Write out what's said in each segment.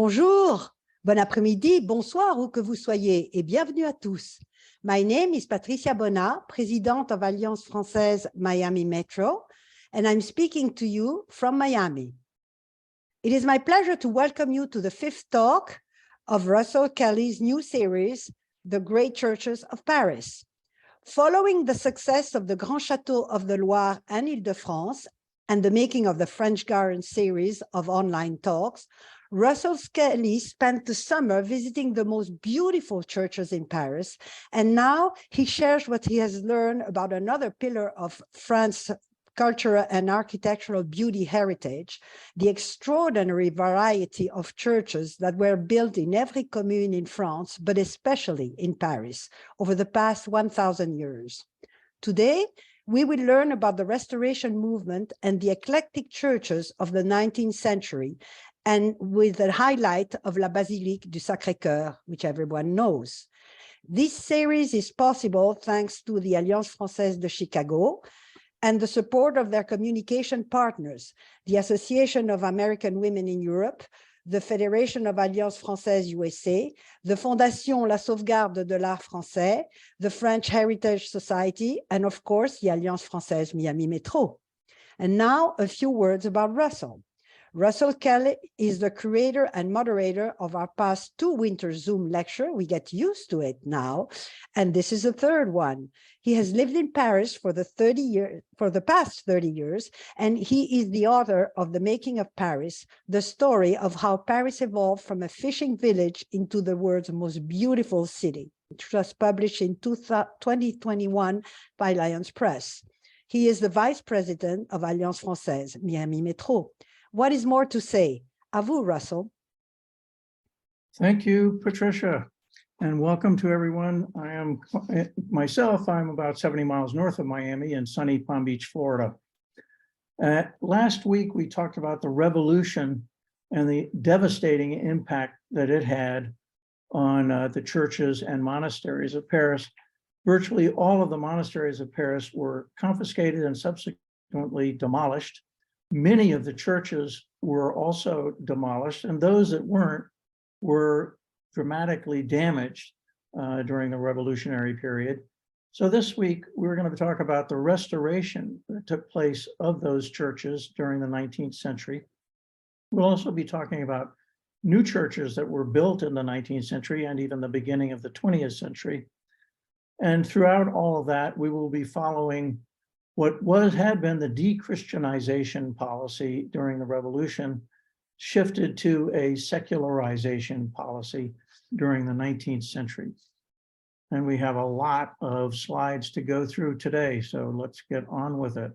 Bonjour, bon après-midi, bonsoir où que vous soyez et bienvenue à tous. My name is Patricia Bonnat, President of Alliance Française Miami Metro, and I'm speaking to you from Miami. It is my pleasure to welcome you to the fifth talk of Russell Kelley's new series, The Great Churches of Paris. Following the success of the Grands Châteaux of the Loire and Ile-de-France and the making of the French Garden series of online talks, Russell Kelley spent the summer visiting the most beautiful churches in Paris, and now he shares what he has learned about another pillar of France's cultural and architectural beauty heritage, the extraordinary variety of churches that were built in every commune in France, but especially in Paris, over the past 1,000 years. Today, we will learn about the Restoration movement and the eclectic churches of the 19th century, and with the highlight of la Basilique du Sacré-Coeur, which everyone knows. This series is possible thanks to the Alliance Française de Chicago and the support of their communication partners, the Association of American Women in Europe, the Federation of Alliance Française USA, the Fondation La Sauvegarde de l'Art Français, the French Heritage Society, and of course, the Alliance Française Miami Metro. And now a few words about Russell. Russell Kelley is the curator and moderator of our past two winter Zoom lecture. We get used to it now, and this is the third one. He has lived in Paris for the past 30 years, and he is the author of The Making of Paris, the story of how Paris evolved from a fishing village into the world's most beautiful city, which was published in 2021 by Alliance Press. He is the vice president of Alliance Française Miami Metro. What is more to say? À vous, Russell. Thank you, Patricia, and welcome to everyone. I'm about 70 miles north of Miami in sunny Palm Beach, Florida. Last week, we talked about the revolution and the devastating impact that it had on the churches and monasteries of Paris. Virtually all of the monasteries of Paris were confiscated and subsequently demolished. Many of the churches were also demolished, and those that weren't were dramatically damaged during the revolutionary period. So this week, we're going to talk about the restoration that took place of those churches during the 19th century. We'll also be talking about new churches that were built in the 19th century and even the beginning of the 20th century. And throughout all of that, we will be following what had been the de-Christianization policy during the revolution, shifted to a secularization policy during the 19th century. And we have a lot of slides to go through today, so let's get on with it.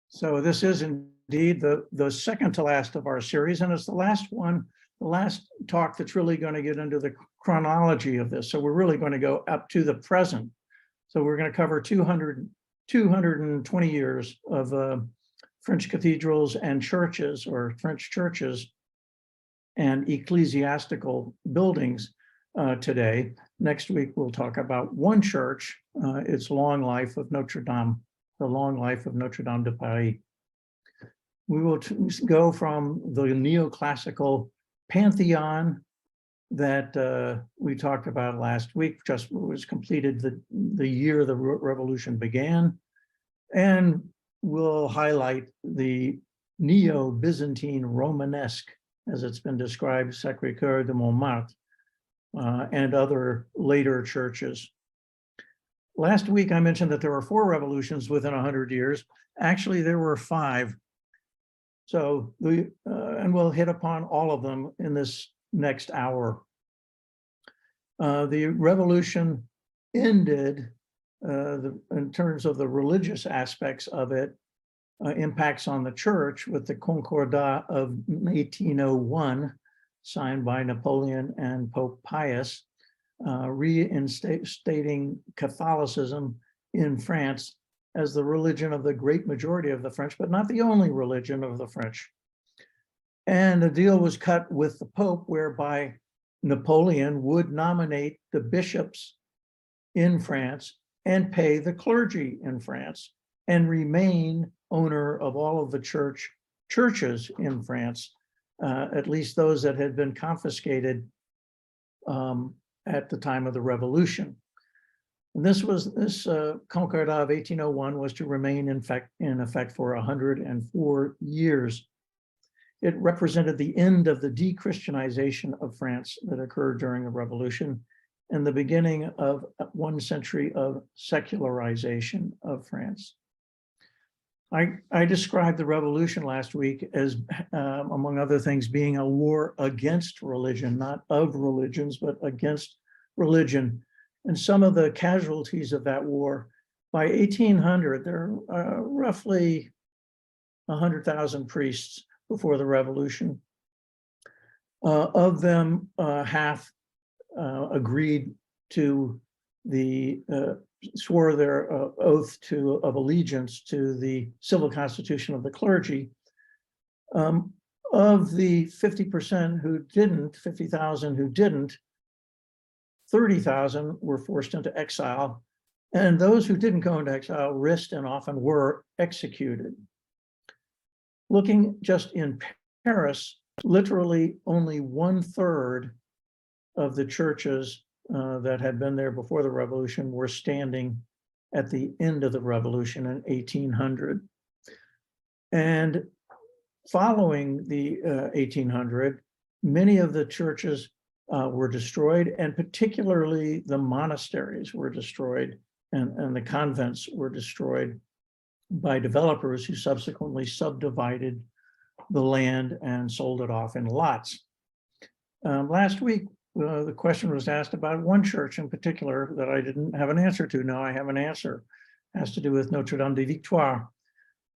So this is indeed the second to last of our series, and it's the last one, the last talk that's really going to get into the chronology of this. So we're really going to go up to the present. So we're going to cover 220 years of French cathedrals and churches, or French churches and ecclesiastical buildings today. Next week, we'll talk about one church, its long life of Notre-Dame. The long life of Notre-Dame de Paris. We will go from the neoclassical pantheon that we talked about last week, just was completed the year the revolution began, and we'll highlight the Neo-Byzantine-Romanesque, as it's been described, Sacré-Coeur de Montmartre, and other later churches. Last week, I mentioned that there were 4 revolutions within 100 years. Actually, there were 5. So, and we'll hit upon all of them in this next hour. The revolution ended, in terms of the religious aspects of it, impacts on the church with the Concordat of 1801, signed by Napoleon and Pope Pius, reinstating Catholicism in France as the religion of the great majority of the French, but not the only religion of the French. And the deal was cut with the Pope, whereby Napoleon would nominate the bishops in France and pay the clergy in France and remain owner of all of the churches in France, at least those that had been confiscated at the time of the Revolution. And this Concordat of 1801 was to remain in effect for 104 years. It represented the end of the de-Christianization of France that occurred during the Revolution and the beginning of 1 century of secularization of France. I described the Revolution last week as, among other things, being a war against religion, not of religions, but against religion. And some of the casualties of that war, by 1800, there are roughly 100,000 priests before the Revolution. Of them, half agreed to swore their oath of allegiance to the civil constitution of the clergy. Of the 50% who didn't, 50,000 who didn't, 30,000 were forced into exile, and those who didn't go into exile risked and often were executed. Looking just in Paris, literally only 1/3 of the churches that had been there before the Revolution were standing at the end of the Revolution in 1800. And following the 1800, many of the churches were destroyed, and particularly the monasteries were destroyed, and the convents were destroyed by developers who subsequently subdivided the land and sold it off in lots. Last week, the question was asked about one church in particular that I didn't have an answer to. Now I have an answer. It has to do with Notre-Dame des Victoires.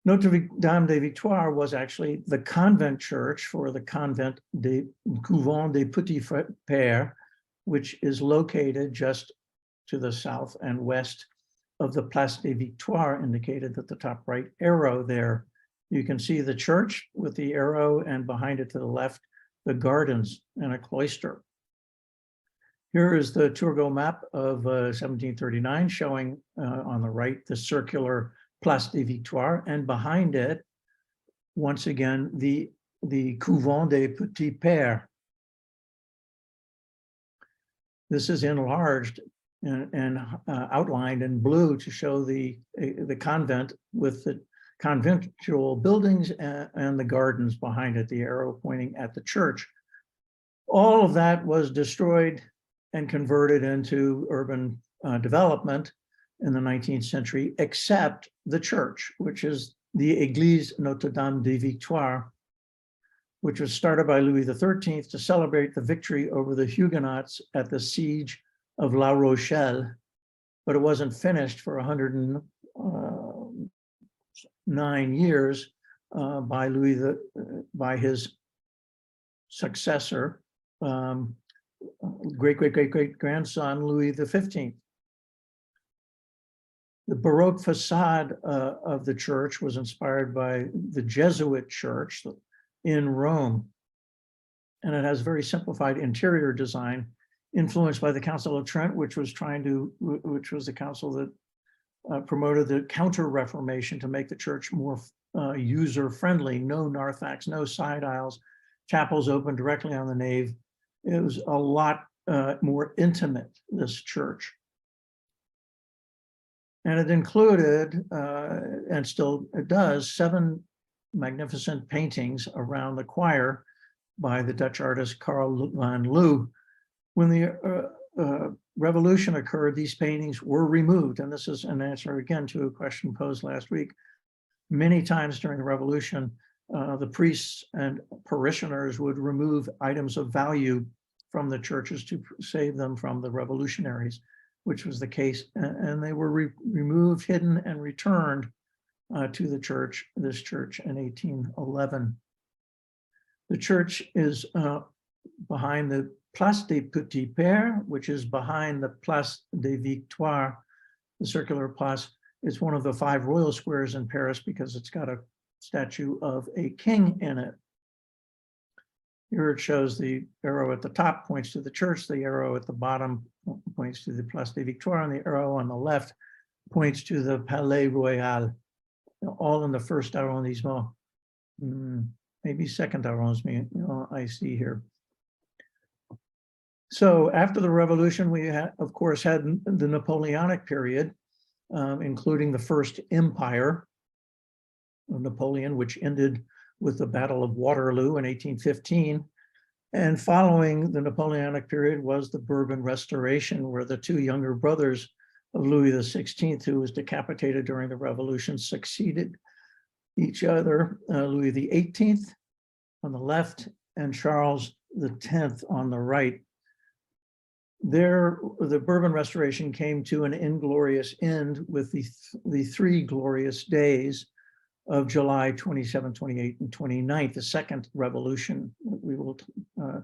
Notre-Dame des Victoires was actually the convent church for the convent des Couvent des Petits Pères, which is located just to the south and west of the Place des Victoires, indicated at the top right arrow there. You can see the church with the arrow, and behind it to the left, the gardens and a cloister. Here is the Turgot map of 1739, showing on the right the circular Place des Victoires, and behind it, once again, the Couvent des Petits Pères. This is enlarged and outlined in blue to show the convent with the conventual buildings and the gardens behind it, the arrow pointing at the church. All of that was destroyed and converted into urban development in the 19th century, except the church, which is the Église Notre-Dame des Victoires, which was started by Louis XIII to celebrate the victory over the Huguenots at the siege of La Rochelle, but it wasn't finished for 109 years by his successor, great-great-great-great-grandson, Louis XV. The Baroque facade of the church was inspired by the Jesuit church in Rome, and it has very simplified interior design, influenced by the Council of Trent, which was the council that promoted the Counter-Reformation to make the church more user-friendly. No narthex, no side aisles, chapels open directly on the nave. It was a lot more intimate, this church. And it included, and still it does, 7 magnificent paintings around the choir by the Dutch artist Karl van Loo. When the revolution occurred, these paintings were removed. And this is an answer again to a question posed last week. Many times during the revolution, the priests and parishioners would remove items of value from the churches to save them from the revolutionaries, which was the case. And they were removed, hidden, and returned to this church in 1811. The church is behind the Place des Petits Pères, which is behind the Place des Victoires, the circular place. It's one of the 5 royal squares in Paris because it's got a statue of a king in it. Here it shows the arrow at the top points to the church, the arrow at the bottom points to the Place des Victoires, and the arrow on the left points to the Palais Royal, all in the first arrondissement, maybe second arrondissement, I see here. So after the revolution, we had, of course, had the Napoleonic period, including the First Empire of Napoleon, which ended with the Battle of Waterloo in 1815. And following the Napoleonic period was the Bourbon Restoration, where the two younger brothers of Louis XVI, who was decapitated during the revolution, succeeded each other, Louis XVIII on the left and Charles X on the right. There, the Bourbon Restoration came to an inglorious end with the three glorious days of July 27, 28, and 29, the second revolution that we will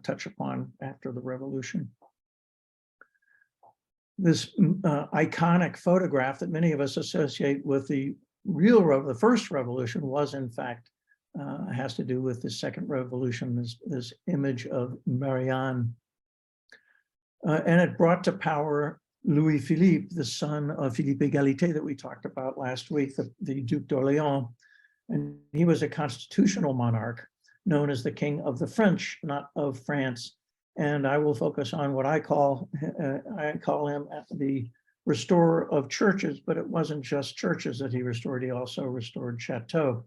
touch upon after the revolution. This iconic photograph that many of us associate with the first revolution was, in fact, has to do with the second revolution, this image of Marianne. And it brought to power Louis-Philippe, the son of Philippe Égalité that we talked about last week, the Duc d'Orléans. And he was a constitutional monarch known as the King of the French, not of France. And I will focus on what I call him the restorer of churches, but it wasn't just churches that he restored, he also restored chateaux.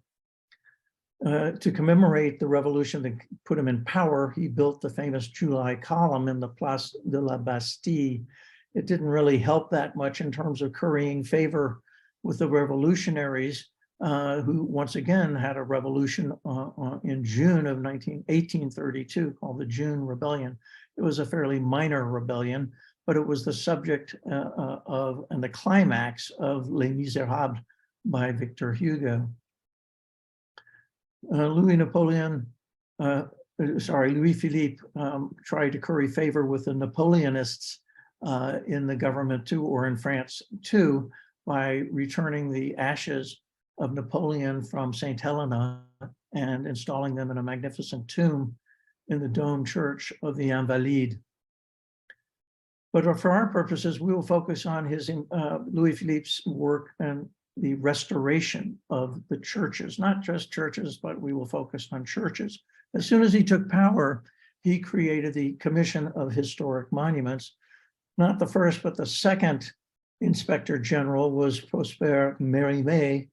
To commemorate the revolution that put him in power, he built the famous July column in the Place de la Bastille. It didn't really help that much in terms of currying favor with the revolutionaries, who once again had a revolution in June of 1832 called the June Rebellion. It was a fairly minor rebellion, but it was the subject of and the climax of Les Miserables by Victor Hugo. Louis-Philippe tried to curry favor with the Napoleonists in the government too, or in France too, by returning the ashes of Napoleon from St. Helena and installing them in a magnificent tomb in the Dome Church of the Invalides. But for our purposes, we will focus on Louis-Philippe's work and the restoration of the churches, not just churches, but we will focus on churches. As soon as he took power, he created the Commission of Historic Monuments. Not the first, but the second Inspector General was Prosper Mérimée,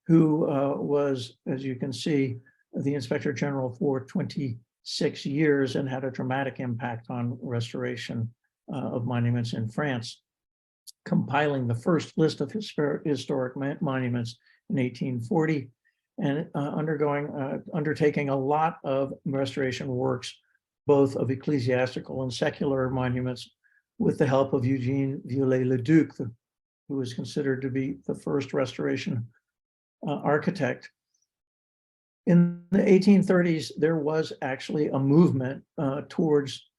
who was, as you can see, the Inspector General for 26 years and had a dramatic impact on restoration of monuments in France, compiling the first list of historic monuments in 1840 and undertaking a lot of restoration works, both of ecclesiastical and secular monuments, with the help of Eugène Viollet-le-Duc, who was considered to be the first restoration architect. In the 1830s, there was actually a movement towards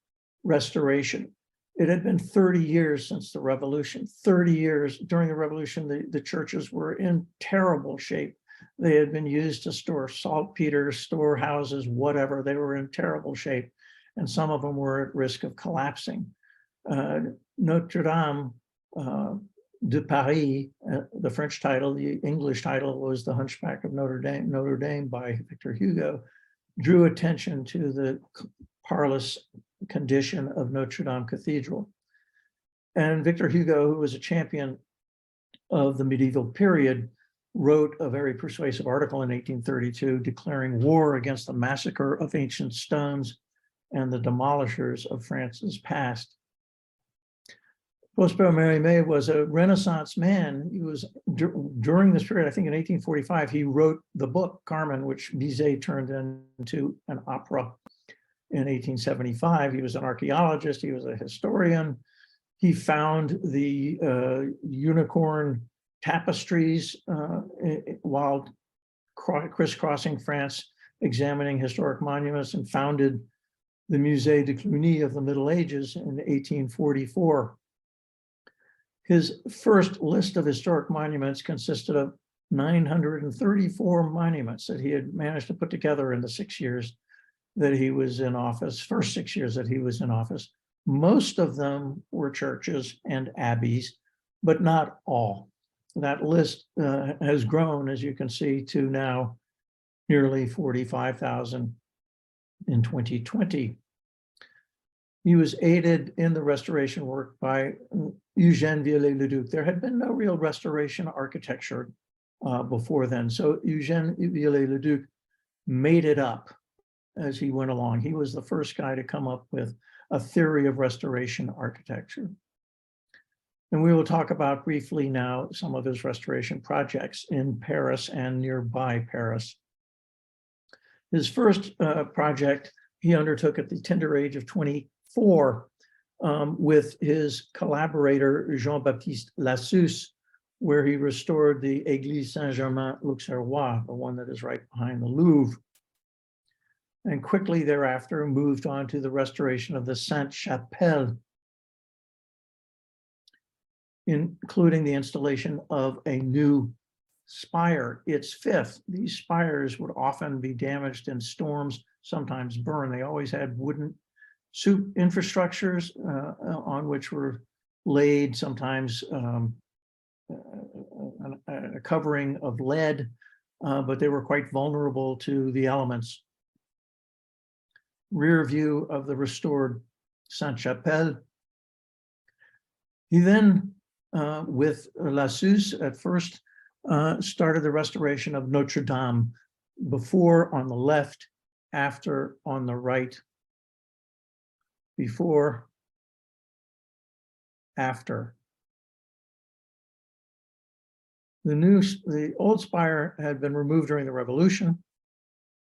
restoration. It had been 30 years since the revolution. 30 years. During the revolution, the churches were in terrible shape. They had been used to store saltpeter, storehouses, whatever. They were in terrible shape, and some of them were at risk of collapsing. Notre-Dame de Paris, the French title, the English title was The Hunchback of Notre-Dame by Victor Hugo, drew attention to the parlous condition of Notre-Dame Cathedral. And Victor Hugo, who was a champion of the medieval period, wrote a very persuasive article in 1832 declaring war against the massacre of ancient stones and the demolishers of France's past. Prosper Mérimée was a Renaissance man. He was, during this period, I think in 1845, he wrote the book Carmen, which Bizet turned into an opera in 1875. He was an archaeologist, he was a historian. He found the unicorn tapestries while crisscrossing France, examining historic monuments, and founded the Musée de Cluny of the Middle Ages in 1844. His first list of historic monuments consisted of 934 monuments that he had managed to put together in the 6 years that he was in office, first 6 years that he was in office. Most of them were churches and abbeys, but not all. That list has grown, as you can see, to now nearly 45,000 in 2020. He was aided in the restoration work by Eugène Viollet-le-Duc. There had been no real restoration architecture before then. So Eugène Viollet-le-Duc made it up as he went along. He was the first guy to come up with a theory of restoration architecture. And we will talk about briefly now some of his restoration projects in Paris and nearby Paris. His first project he undertook at the tender age of 24 with his collaborator Jean-Baptiste Lassus, where he restored the Église Saint-Germain-l'Auxerrois, the one that is right behind the Louvre. And quickly thereafter moved on to the restoration of the Sainte-Chapelle, including the installation of a new spire, its fifth. These spires would often be damaged in storms, sometimes burned. They always had wooden infrastructures on which were laid sometimes a covering of lead, but they were quite vulnerable to the elements. Rear view of the restored Sainte-Chapelle. He then, with Lassus at first, started the restoration of Notre-Dame, before on the left, after on the right, before, after. The old spire had been removed during the Revolution,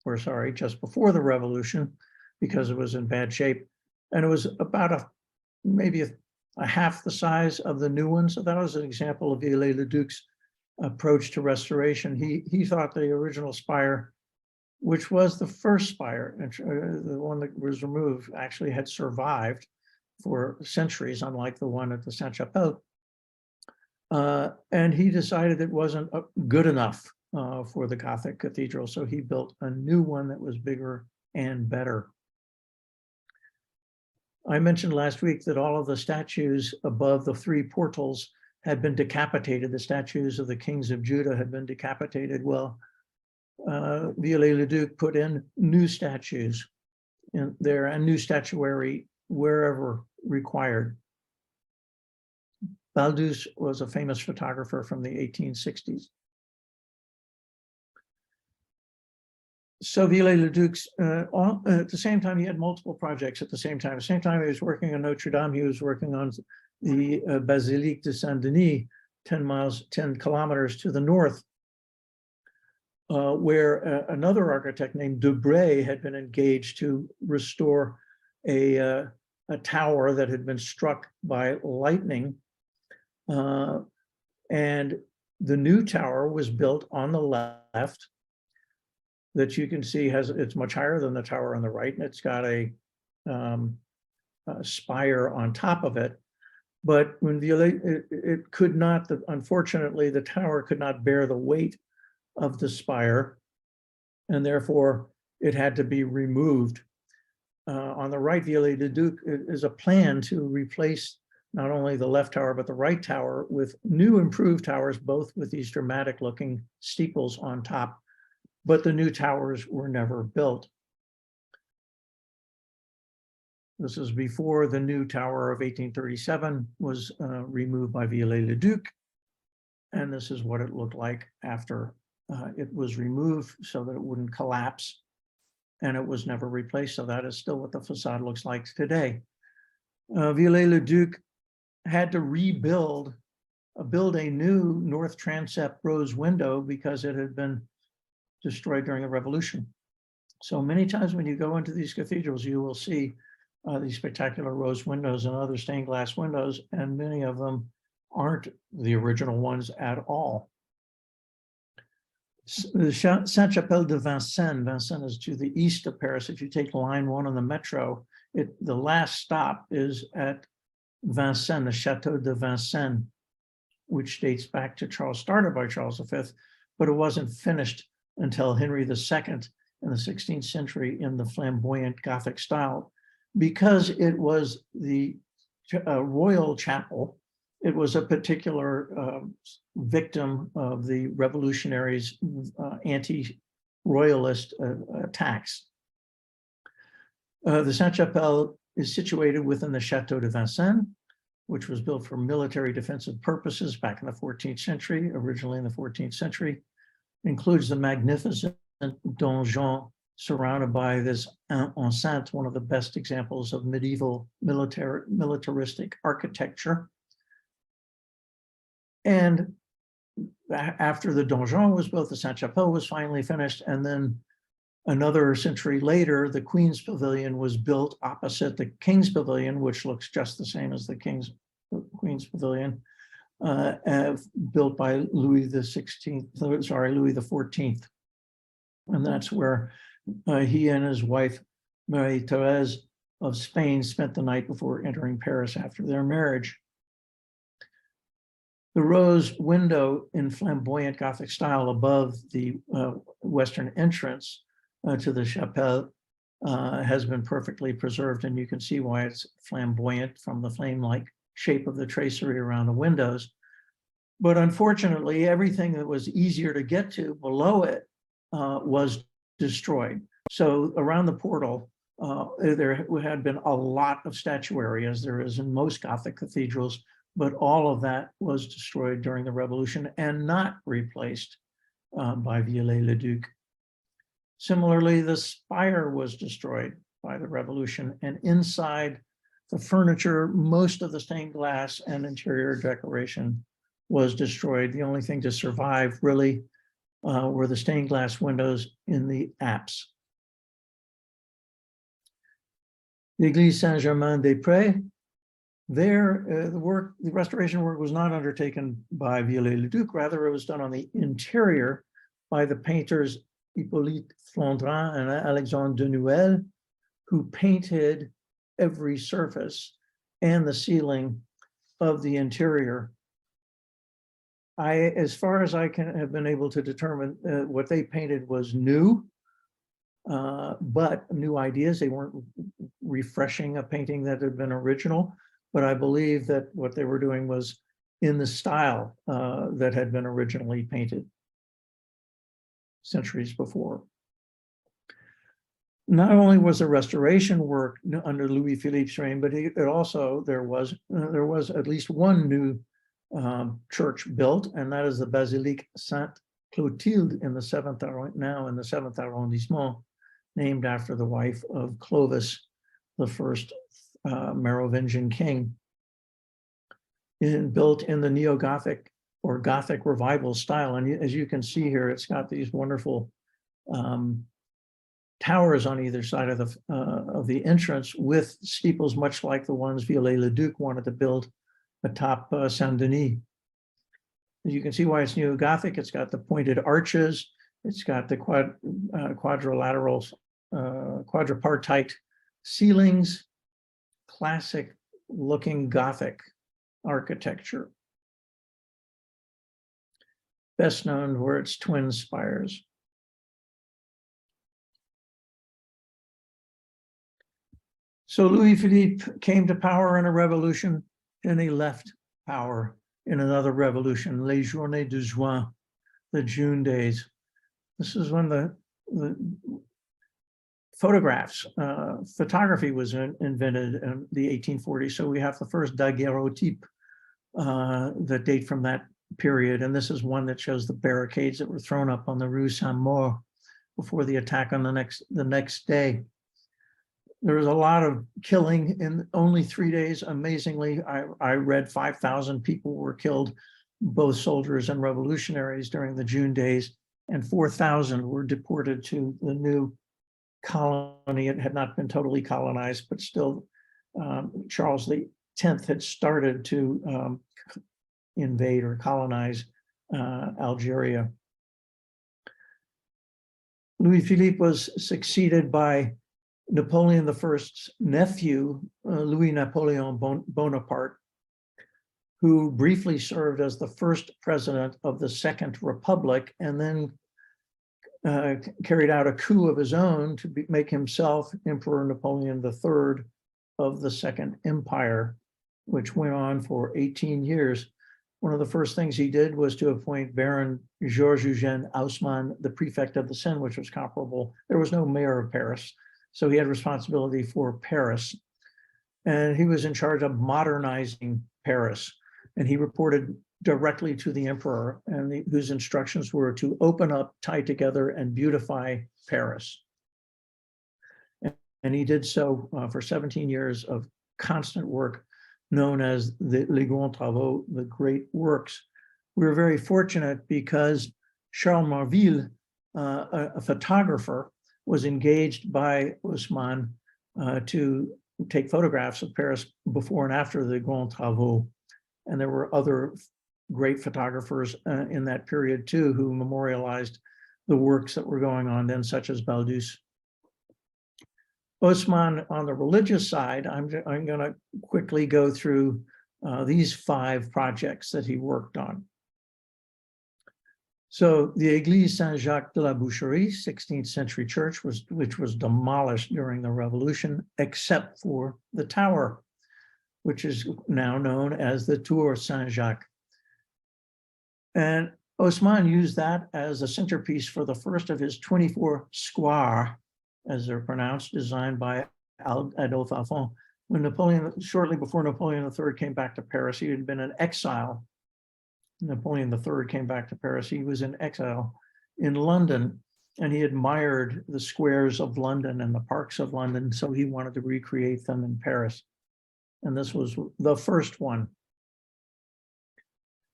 or sorry, just before the Revolution, because it was in bad shape. And it was about maybe a half the size of the new one. So that was an example of Viollet-le-Duc's approach to restoration. He thought the original spire, which was the first spire, the one that was removed, actually had survived for centuries, unlike the one at the Sainte-Chapelle. And he decided it wasn't good enough for the Gothic cathedral, so he built a new one that was bigger and better. I mentioned last week that all of the statues above the three portals had been decapitated. The statues of the kings of Judah had been decapitated. Well, Viollet-le-Duc put in new statues in there and new statuary wherever required. Baldus was a famous photographer from the 1860s. So Viollet-le-Duc's, at the same time, he had multiple projects at the same time. At the same time he was working on Notre-Dame, he was working on the Basilique de Saint-Denis, 10 kilometers to the north, where another architect named Debray had been engaged to restore a tower that had been struck by lightning. And the new tower was built on the left, that you can see it's much higher than the tower on the right, and it's got a spire on top of it. But when it could not, unfortunately, the tower could not bear the weight of the spire, and therefore it had to be removed. On the right, Viollet-le-Duc is a plan to replace not only the left tower, but the right tower with new improved towers, both with these dramatic looking steeples on top. But the new towers were never built. This is before the new tower of 1837 was removed by Viollet-le-Duc. And this is what it looked like after it was removed so that it wouldn't collapse. And it was never replaced. So that is still what the facade looks like today. Viollet-le-Duc had to build a new north transept rose window because it had been destroyed during the Revolution. So many times when you go into these cathedrals, you will see these spectacular rose windows and other stained glass windows, and many of them aren't the original ones at all. Sainte-Chapelle de Vincennes. Vincennes is to the east of Paris. If you take line 1 on the metro, the last stop is at Vincennes, the Chateau de Vincennes, which dates back to started by Charles V, but it wasn't finished until Henry II in the 16th century in the flamboyant Gothic style. Because it was the royal chapel, it was a particular victim of the revolutionaries' anti-royalist attacks. The Sainte-Chapelle is situated within the Château de Vincennes, which was built for military defensive purposes back in the 14th century, originally in the 14th century. It includes the magnificent donjon surrounded by this enceinte, one of the best examples of medieval militaristic architecture. And after the donjon was built, the Sainte-Chapelle was finally finished, and then another century later, the Queen's Pavilion was built opposite the King's Pavilion, which looks just the same as the Queen's Pavilion, built by Louis XIV. And that's where he and his wife, Marie-Thérèse of Spain, spent the night before entering Paris after their marriage. The rose window in flamboyant Gothic style above the western entrance to the chapelle has been perfectly preserved, and you can see why it's flamboyant from the flame-like shape of the tracery around the windows. But unfortunately, everything that was easier to get to below it was destroyed. So around the portal, there had been a lot of statuary, as there is in most Gothic cathedrals, but all of that was destroyed during the Revolution and not replaced by Viollet-le-Duc. Similarly, the spire was destroyed by the Revolution, and inside the furniture, most of the stained glass and interior decoration was destroyed. The only thing to survive really were the stained glass windows in the apse. The Église Saint-Germain-des-Prés, there, the restoration work was not undertaken by Viollet-le-Duc, rather it was done on the interior by the painters Hippolyte Flandrin and Alexandre de Nouel, who painted every surface and the ceiling of the interior. As far as I have been able to determine, what they painted was new, but new ideas. They weren't refreshing a painting that had been original, but I believe that what they were doing was in the style that had been originally painted centuries before. Not only was the restoration work under Louis-Philippe's reign, but there was at least one new church built, and that is the Basilique Sainte-Clotilde in the 7th arrondissement, named after the wife of Clovis, the first Merovingian king. Built in the neo-Gothic or Gothic revival style, and as you can see here, it's got these wonderful towers on either side of the entrance, with steeples much like the ones Viollet-le-Duc wanted to build atop Saint-Denis. As you can see why it's neo-Gothic. It's got the pointed arches. It's got the quadrilateral, quadripartite ceilings, classic looking Gothic architecture. Best known for its twin spires. So Louis-Philippe came to power in a revolution, and he left power in another revolution, Les Journées de Juin, the June days. This is when the photography was invented in the 1840s. So we have the first daguerreotype that date from that period. And this is one that shows the barricades that were thrown up on the Rue Saint-Maur before the attack on the next day. There was a lot of killing in only 3 days. Amazingly, I read 5,000 people were killed, both soldiers and revolutionaries, during the June days, and 4,000 were deported to the new colony. It had not been totally colonized, but still Charles X had started to invade or colonize Algeria. Louis-Philippe was succeeded by Napoleon I's nephew, Louis Napoleon Bonaparte, who briefly served as the first president of the Second Republic and then carried out a coup of his own to make himself Emperor Napoleon III of the Second Empire, which went on for 18 years. One of the first things he did was to appoint Baron Georges Eugène Haussmann, the prefect of the Seine, which was comparable. There was no mayor of Paris, so he had responsibility for Paris. And he was in charge of modernizing Paris. And he reported directly to the emperor, and whose instructions were to open up, tie together, and beautify Paris. And he did so for 17 years of constant work, known as les Grands Travaux, the great works. We were very fortunate because Charles Marville, a photographer, was engaged by Haussmann to take photographs of Paris before and after the Grands Travaux. And there were other great photographers in that period too, who memorialized the works that were going on then, such as Baldus. Haussmann, on the religious side, I'm going to quickly go through these 5 projects that he worked on. So the Église Saint-Jacques de la Boucherie, 16th century church, which was demolished during the Revolution, except for the tower, which is now known as the Tour Saint-Jacques. And Haussmann used that as a centerpiece for the first of his 24 squares, as they're pronounced, designed by Adolphe Alphand. When shortly before Napoleon III came back to Paris, he had been in exile. Napoleon III came back to Paris. He was in exile in London, and he admired the squares of London and the parks of London, so he wanted to recreate them in Paris. And this was the first one.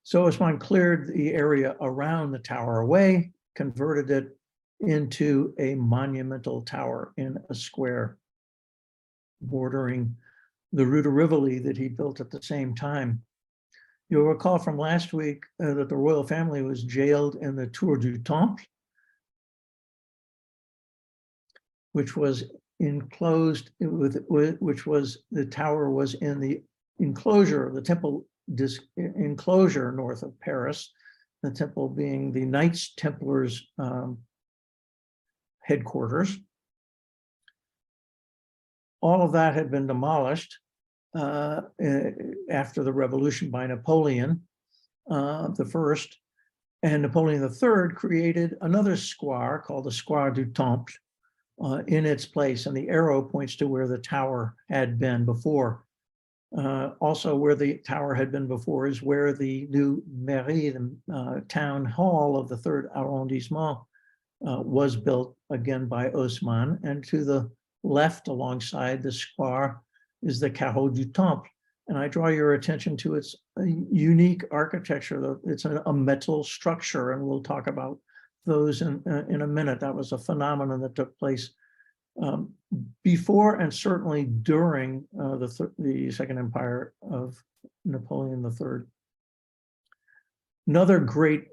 So Haussmann cleared the area around the tower away, converted it into a monumental tower in a square bordering the Rue de Rivoli that he built at the same time. You'll recall from last week that the royal family was jailed in the Tour du Temple, which was enclosed which was the tower was in the enclosure of the temple enclosure north of Paris, the temple being the Knights Templars headquarters. All of that had been demolished after the revolution by Napoleon the First, and Napoleon III created another square called the Square du Temple in its place, and the arrow points to where the tower had been before. Also, where the tower had been before is where the new mairie, the town hall of the 3rd arrondissement, was built again by Haussmann. And to the left, alongside the square, is the Carreau du Temple. And I draw your attention to its unique architecture. It's a metal structure, and we'll talk about those in a minute. That was a phenomenon that took place before and certainly during the Second Empire of Napoleon III. Another great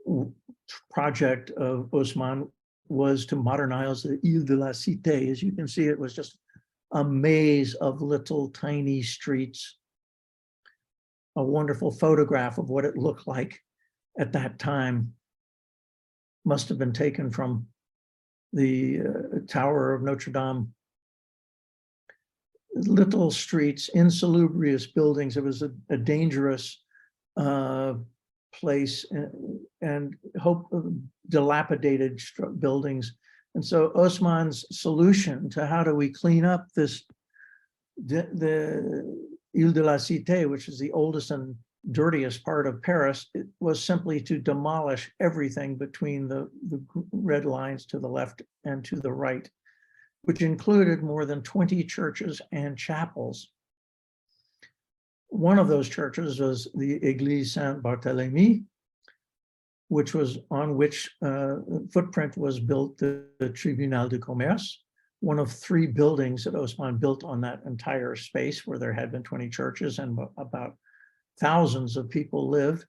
project of Haussmann was to modernize the Ile de la Cité. As you can see, it was just a maze of little tiny streets. A wonderful photograph of what it looked like at that time. Must have been taken from the tower of Notre-Dame. Little streets, insalubrious buildings. It was a dangerous place and dilapidated buildings. And so Haussmann's solution to how do we clean up this, the Ile de la Cité, which is the oldest and dirtiest part of Paris, it was simply to demolish everything between the red lines to the left and to the right, which included more than 20 churches and chapels. One of those churches was the Église Saint-Barthélemy, which was on which footprint was built the Tribunal de Commerce, one of 3 buildings that Haussmann built on that entire space where there had been 20 churches and about thousands of people lived.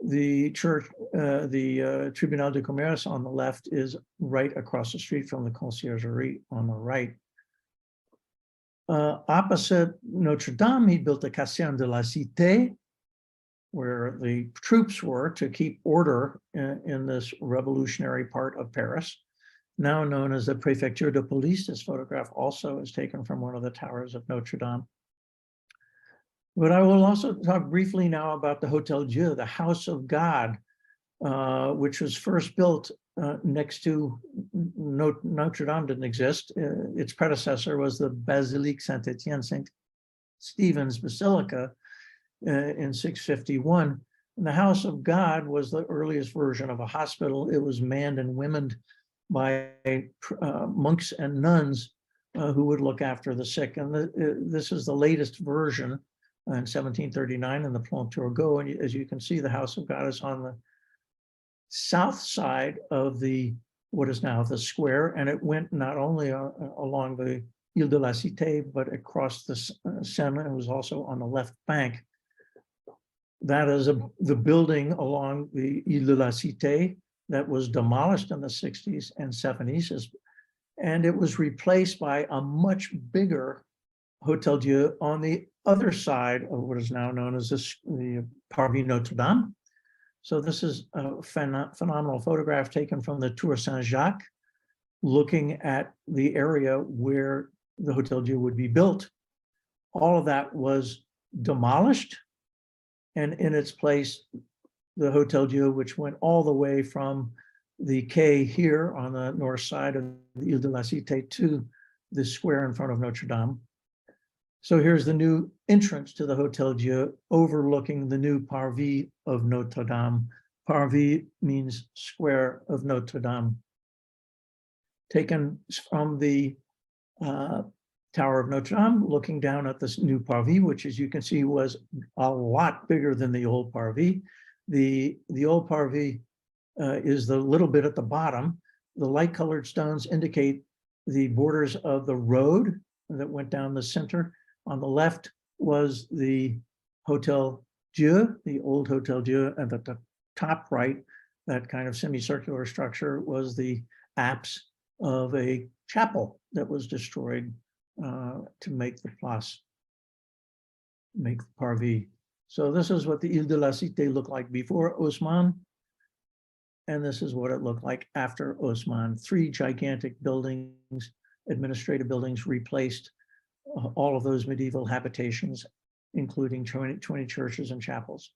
The church, the Tribunal de Commerce on the left is right across the street from the Conciergerie on the right. Opposite Notre-Dame, he built the Caserne de la Cité, where the troops were to keep order in this revolutionary part of Paris, now known as the Préfecture de Police. This photograph also is taken from one of the towers of Notre-Dame. But I will also talk briefly now about the Hôtel Dieu, the House of God, which was first built next to Notre-Dame didn't exist. Its predecessor was the Basilique Saint-Étienne, St. Stephen's Basilica in 651. And the House of God was the earliest version of a hospital. It was manned and womened by monks and nuns who would look after the sick. And this is the latest version in 1739 in the Plan Turgot. And as you can see, the House of God is on the south side of what is now the square, and it went not only along the Ile de la Cité, but across the Seine, and was also on the left bank. That is the building along the Ile de la Cité that was demolished in the 60s and 70s, and it was replaced by a much bigger Hôtel Dieu on the other side of what is now known as the Parvis Notre-Dame. So this is a phenomenal photograph taken from the Tour Saint-Jacques, looking at the area where the Hôtel Dieu would be built. All of that was demolished, and in its place, the Hôtel Dieu, which went all the way from the quay here on the north side of the Ile de la Cité to the square in front of Notre-Dame. So here's the new entrance to the Hôtel Dieu overlooking the new Parvis of Notre-Dame. Parvis means square of Notre-Dame. Taken from the Tower of Notre-Dame, looking down at this new Parvis, which as you can see was a lot bigger than the old Parvis. The old Parvis is the little bit at the bottom. The light colored stones indicate the borders of the road that went down the center. On the left was the Hôtel Dieu, the old Hôtel Dieu, and at the top right, that kind of semicircular structure, was the apse of a chapel that was destroyed to make the place, make the Parvis. So this is what the Ile de la Cité looked like before Haussmann, and this is what it looked like after Haussmann. 3 gigantic buildings, administrative buildings, replaced all of those medieval habitations, including 20 churches and chapels.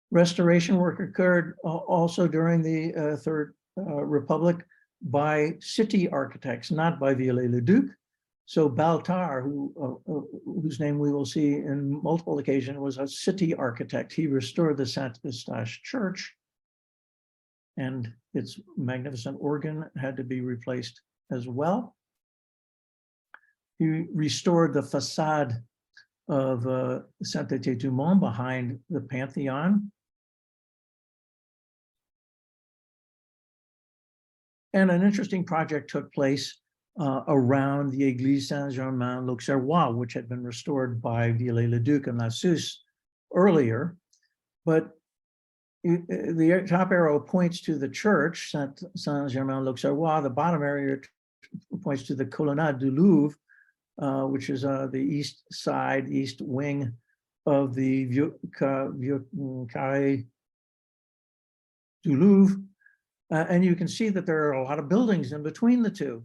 Restoration work occurred also during the Third Republic by city architects, not by Viollet-le-Duc. So Baltard, whose name we will see in multiple occasions, was a city architect. He restored the Saint-Eustache Church, and its magnificent organ had to be replaced as well. He restored the facade of Saint-Étienne-du-Mont behind the Pantheon. And an interesting project took place around the Église Saint-Germain-l'Auxerrois, which had been restored by Viollet-le-Duc and Lassus earlier. But the top arrow points to the church, Saint-Germain-l'Auxerrois. The bottom area points to the Colonnade du Louvre, which is the east side, east wing of the Carré du Louvre. And you can see that there are a lot of buildings in between the two.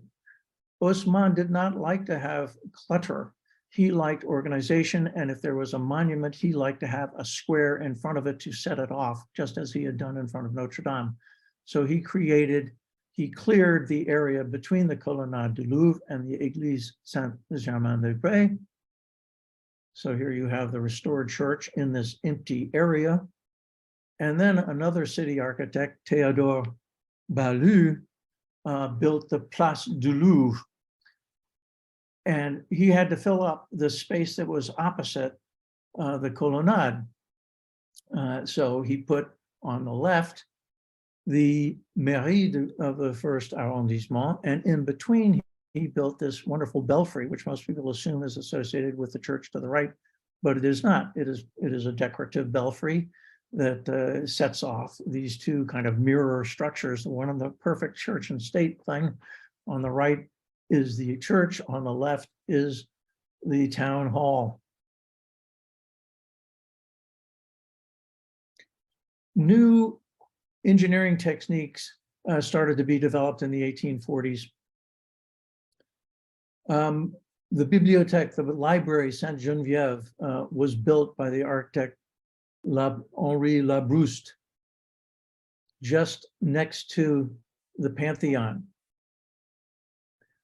Haussmann did not like to have clutter. He liked organization, and if there was a monument, he liked to have a square in front of it to set it off, just as he had done in front of Notre-Dame. So he cleared the area between the Colonnade du Louvre and the Église Saint-Germain-l'Auxerrois. So here you have the restored church in this empty area. And then another city architect, Théodore Balue, built the Place du Louvre. And he had to fill up the space that was opposite the colonnade. So he put on the left the mairie of the first arrondissement, and in between he built this wonderful belfry, which most people assume is associated with the church to the right, but it is not. It is a decorative belfry that sets off these two kind of mirror structures. The one on the perfect church and state thing on the right is the church, on the left is the town hall. New engineering techniques started to be developed in the 1840s. The bibliothèque, the library Sainte-Geneviève, was built by the architect Henri Labrouste, just next to the Pantheon.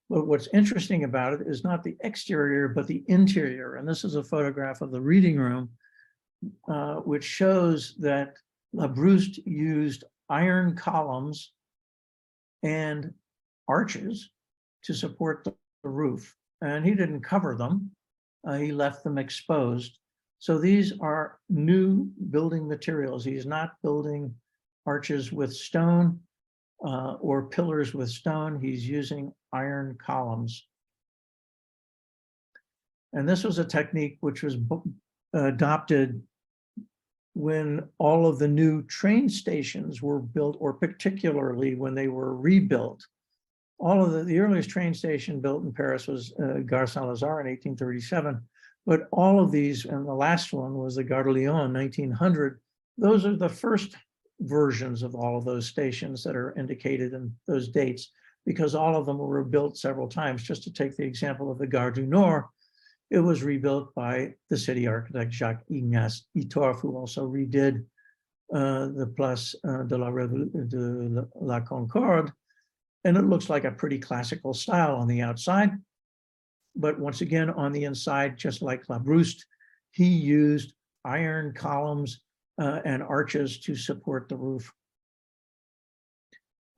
But what's interesting about it is not the exterior, but the interior. And this is a photograph of the reading room, which shows that Labrouste used iron columns and arches to support the roof. And he didn't cover them. He left them exposed. So these are new building materials. He's not building arches with stone or pillars with stone. He's using iron columns. And this was a technique which was adopted when all of the new train stations were built, or particularly when they were rebuilt. All of the earliest train station built in Paris was Gare Saint-Lazare in 1837, but all of these, and the last one was the Gare de Lyon in 1900, those are the first versions of all of those stations that are indicated in those dates, because all of them were rebuilt several times. Just to take the example of the Gare du Nord, it was rebuilt by the city architect Jacques-Ignace Ittorf, who also redid the Place de la Concorde. And it looks like a pretty classical style on the outside. But once again, on the inside, just like Labrouste, he used iron columns and arches to support the roof.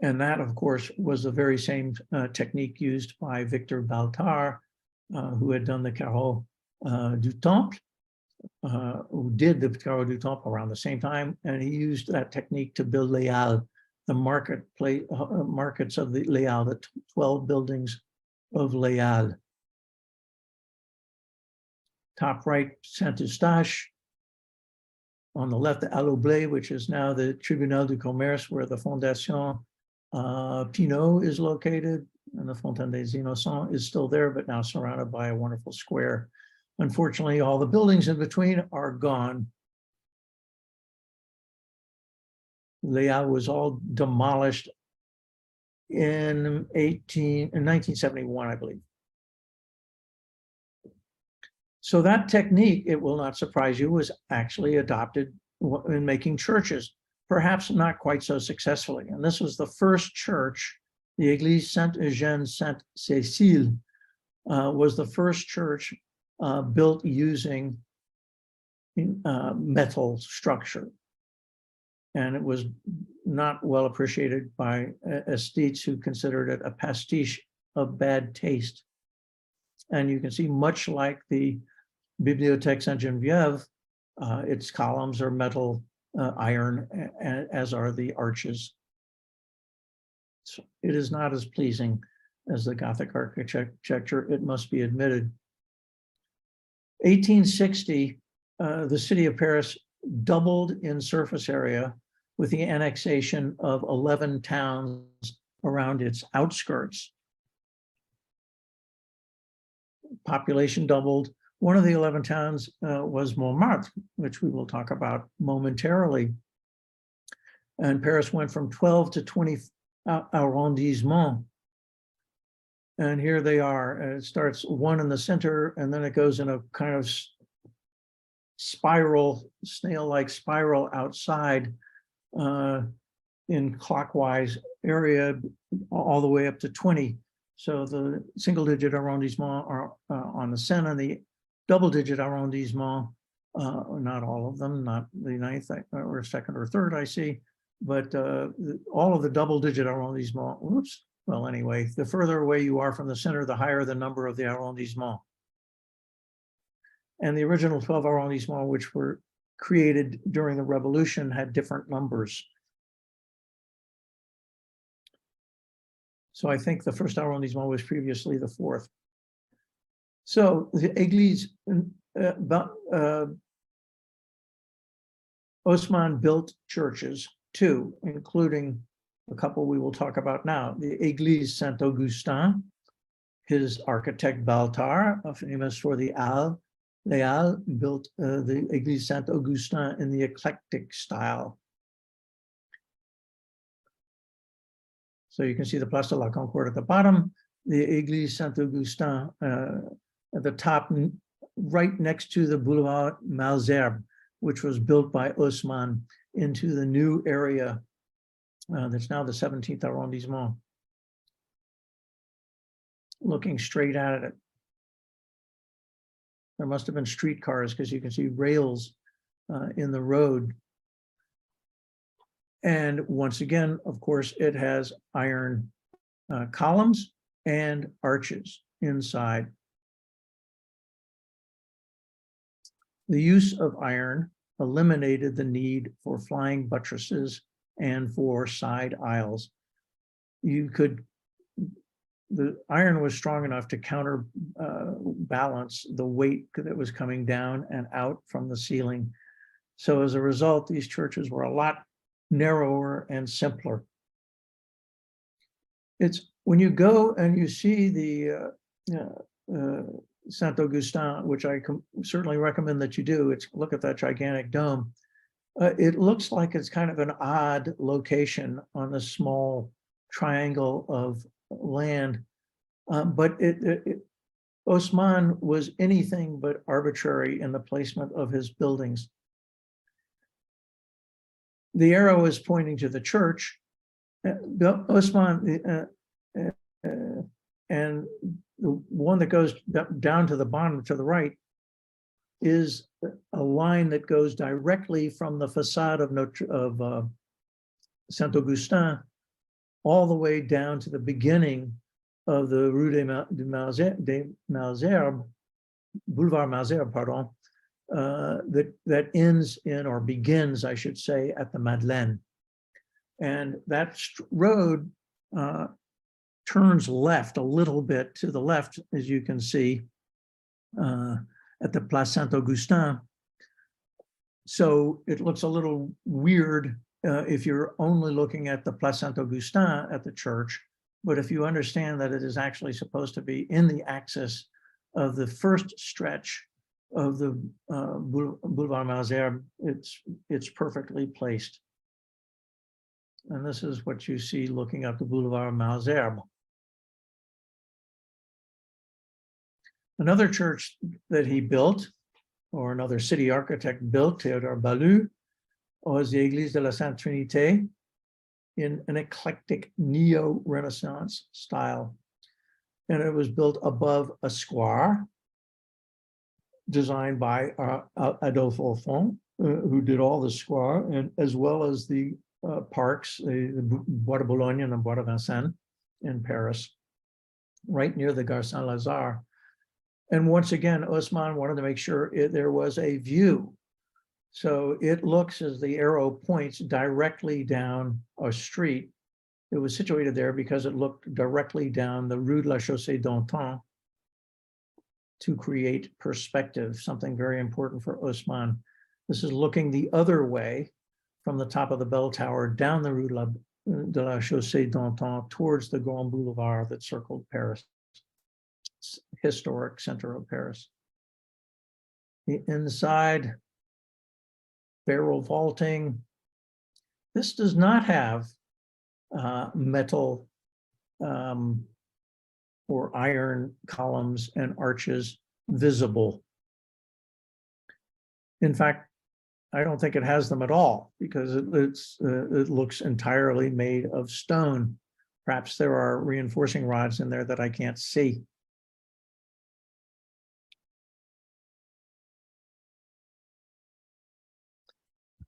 And that, of course, was the very same technique used by Victor Baltard, who had done the Carreau du Temple, who did the Carreau du Temple around the same time. And he used that technique to build Les Halles, the markets of the Les Halles, the 12 buildings of Les Halles. Top right, Saint-Eustache. On the left, the Alloblé, which is now the Tribunal du Commerce, where the Fondation Pinault is located, and the Fontaine des Innocents is still there, but now surrounded by a wonderful square. Unfortunately, all the buildings in between are gone. Les Halles was all demolished in 1971, I believe. So that technique, it will not surprise you, was actually adopted in making churches, perhaps not quite so successfully. And this was the first church, the Église Saint-Eugène-Saint-Cécile, was the first church built using metal structure. And it was not well appreciated by aesthetes who considered it a pastiche of bad taste. And you can see, much like the Bibliothèque Sainte-Geneviève, its columns are metal, iron, as are the arches. So it is not as pleasing as the Gothic architecture, it must be admitted. 1860, the city of Paris doubled in surface area with the annexation of 11 towns around its outskirts. Population doubled. One of the 11 towns was Montmartre, which we will talk about momentarily. And Paris went from 12 to 20 arrondissements. And here they are. It starts one in the center, and then it goes in a kind of spiral, snail-like spiral outside in clockwise area all the way up to 20. So the single-digit arrondissements are on the Seine, and the double-digit arrondissements, not all of them, not the ninth or second or third, I see, but all of the double-digit arrondissements, whoops, well, anyway, the further away you are from the center, the higher the number of the arrondissements. And the original 12 arrondissements, which were created during the Revolution, had different numbers. So I think the first arrondissement was previously the fourth. So the Église, Haussmann built churches too, including a couple we will talk about now. The Église Saint-Augustin, his architect Baltard, famous for the Halles. Les Halles built the Église Saint-Augustin in the eclectic style. So you can see the Place de la Concorde at the bottom, the Église Saint-Augustin at the top, right next to the Boulevard Malesherbes, which was built by Haussmann into the new area that's now the 17th arrondissement. Looking straight at it. There must have been streetcars because you can see rails in the road. And once again, of course, it has iron columns and arches inside. The use of iron eliminated the need for flying buttresses and for side aisles. The iron was strong enough to counterbalance the weight that was coming down and out from the ceiling. So as a result, these churches were a lot narrower and simpler. It's when you go and you see the Saint-Augustin, which I certainly recommend that you do. Look at that gigantic dome. It looks like it's kind of an odd location on this small triangle of land, but Haussmann was anything but arbitrary in the placement of his buildings. The arrow is pointing to the church. Haussmann, and the one that goes down to the bottom to the right is a line that goes directly from the facade of Saint-Augustin all the way down to the beginning of the Rue des Malesherbes, Boulevard Malesherbes, pardon, that ends in, or begins, I should say, at the Madeleine. And that road turns left a little bit to the left, as you can see, at the Place Saint-Augustin. So it looks a little weird if you're only looking at the Place Saint-Augustin at the church, but if you understand that it is actually supposed to be in the axis of the first stretch of the Boulevard Malesherbes, it's perfectly placed. And this is what you see looking at the Boulevard Malesherbes. Another church that he built, or another city architect built, Théodore Balue, was the Église de la Sainte Trinité in an eclectic neo-Renaissance style. And it was built above a square designed by Adolphe Orfond, who did all the square, and as well as the parks, the Bois de Boulogne and the Bois de Vincennes in Paris, right near the Gare Saint-Lazare. And once again, Haussmann wanted to make sure there was a view. So it looks, as the arrow points, directly down a street. It was situated there because it looked directly down the Rue de la Chaussée d'Antin to create perspective, something very important for Haussmann. This is looking the other way from the top of the bell tower down the Rue de la Chaussée d'Antin towards the Grand Boulevard that circled Paris, historic center of Paris. The inside, barrel vaulting. This does not have metal or iron columns and arches visible. In fact, I don't think it has them at all because it looks entirely made of stone. Perhaps there are reinforcing rods in there that I can't see.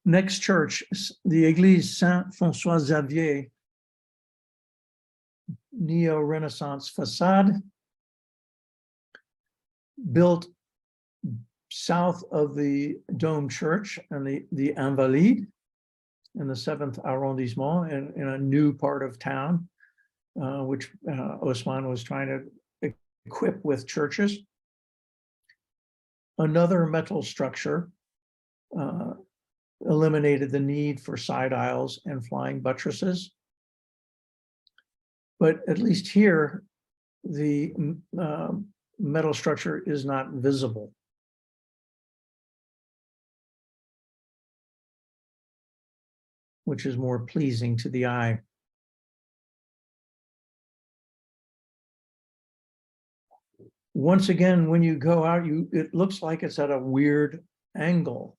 Next church, the Église Saint-François-Xavier, neo-Renaissance facade, built south of the Dome Church and the Invalides in the 7th arrondissement in a new part of town, which Haussmann was trying to equip with churches. Another metal structure eliminated the need for side aisles and flying buttresses. But at least here, the metal structure is not visible. Which is more pleasing to the eye. Once again, when you go out, it looks like it's at a weird angle.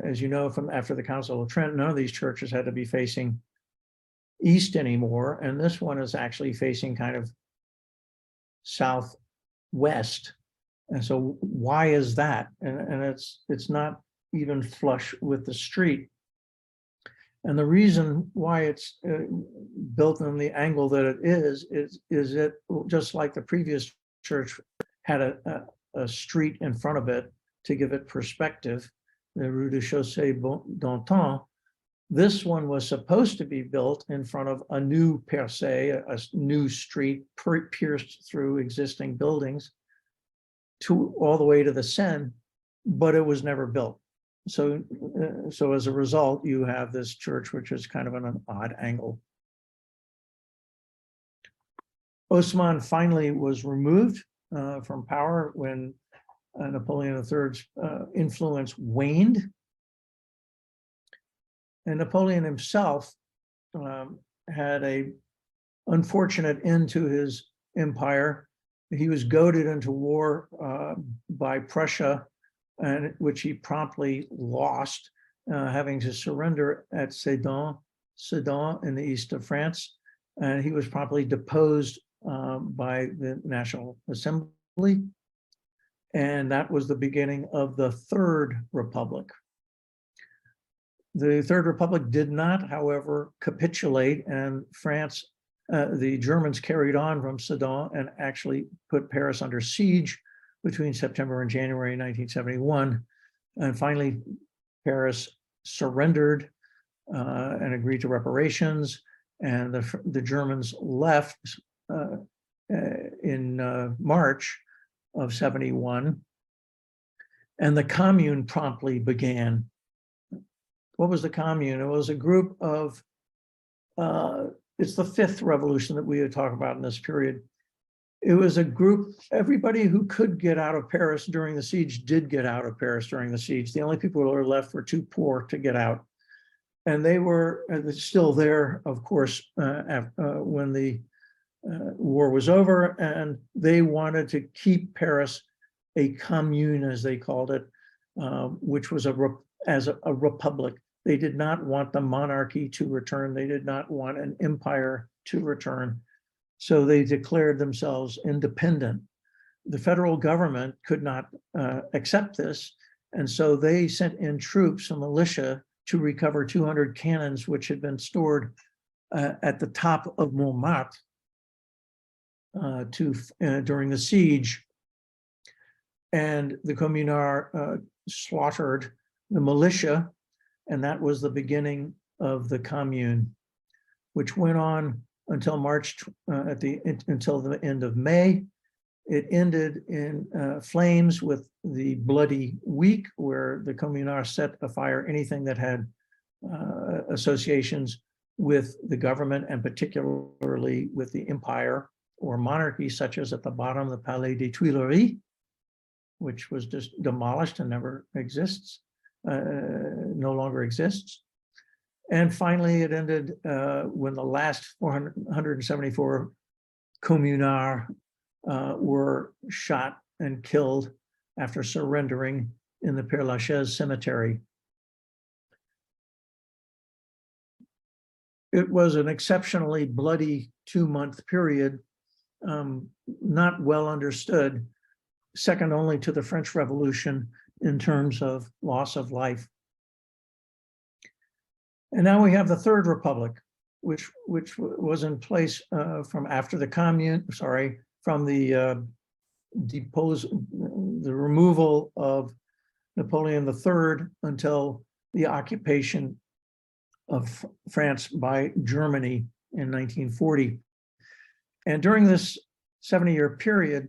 As you know, from after the Council of Trent, none of these churches had to be facing east anymore, and this one is actually facing kind of southwest. And so why is that? And it's not even flush with the street. And the reason why it's built on the angle that it is it, just like the previous church had a street in front of it to give it perspective, the Rue de Chaussée d'Antin, this one was supposed to be built in front of a new percée, a new street pierced through existing buildings all the way to the Seine, but it was never built. So as a result, you have this church, which is kind of an odd angle. Haussmann finally was removed from power when Napoleon III's influence waned. And Napoleon himself had an unfortunate end to his empire. He was goaded into war by Prussia, which he promptly lost, having to surrender at Sedan in the east of France. And he was promptly deposed by the National Assembly. And that was the beginning of the Third Republic. The Third Republic did not, however, capitulate, and France, the Germans carried on from Sedan and actually put Paris under siege between September and January 1971. And finally, Paris surrendered and agreed to reparations, and the Germans left in March of 71, and the Commune promptly began. What was the Commune? It was a group of, it's the fifth revolution that we would talk about in this period. It was a group, everybody who could get out of Paris during the siege did get out of Paris during the siege. The only people who were left were too poor to get out. And they were still there, of course, when the war was over, and they wanted to keep Paris a commune, as they called it, which was as a republic. They did not want the monarchy to return. They did not want an empire to return. So they declared themselves independent. The federal government could not accept this, and so they sent in troops and militia to recover 200 cannons, which had been stored at the top of Montmartre during the siege. And the communards slaughtered the militia, and that was the beginning of the Commune, which went on until until the end of May. It ended in flames with the Bloody Week, where the communards set afire anything that had associations with the government, and particularly with the empire or monarchy, such as at the bottom, the Palais des Tuileries, which was just demolished and never exists, no longer exists. And finally, it ended when the last 174 communards were shot and killed after surrendering in the Père Lachaise cemetery. It was an exceptionally bloody 2-month period, not well understood, second only to the French Revolution in terms of loss of life. And now we have the Third Republic, which was in place from after the Commune, from the removal of Napoleon III until the occupation of France by Germany in 1940. And during this 70-year period,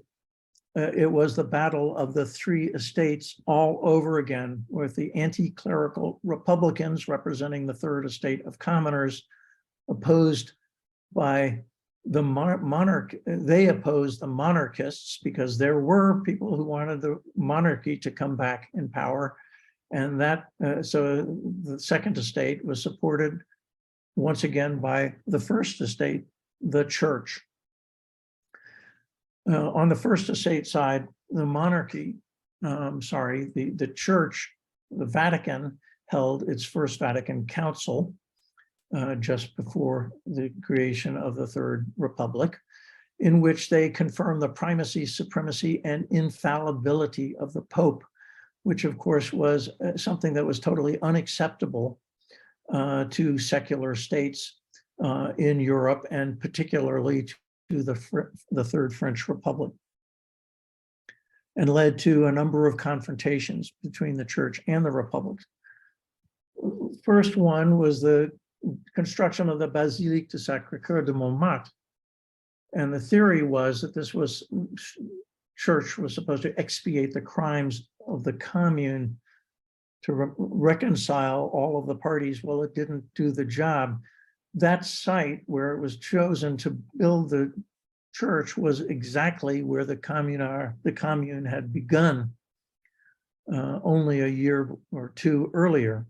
it was the battle of the three estates all over again, with the anti-clerical Republicans representing the Third Estate of Commoners opposed by the monarch. They opposed the monarchists because there were people who wanted the monarchy to come back in power. And that, so the Second Estate was supported once again by the First Estate, the church. On the First Estate side, the monarchy, the church, the Vatican, held its first Vatican Council just before the creation of the Third Republic, in which they confirmed the primacy, supremacy, and infallibility of the Pope, which of course was something that was totally unacceptable to secular states in Europe, and particularly to the Third French Republic, and led to a number of confrontations between the church and the republics. First one was the construction of the Basilique du Sacré-Coeur de Montmartre. And the theory was that this church was supposed to expiate the crimes of the Commune, to reconcile all of the parties. Well, it didn't do the job. That site where it was chosen to build the church was exactly where the Commune had begun only a year or two earlier.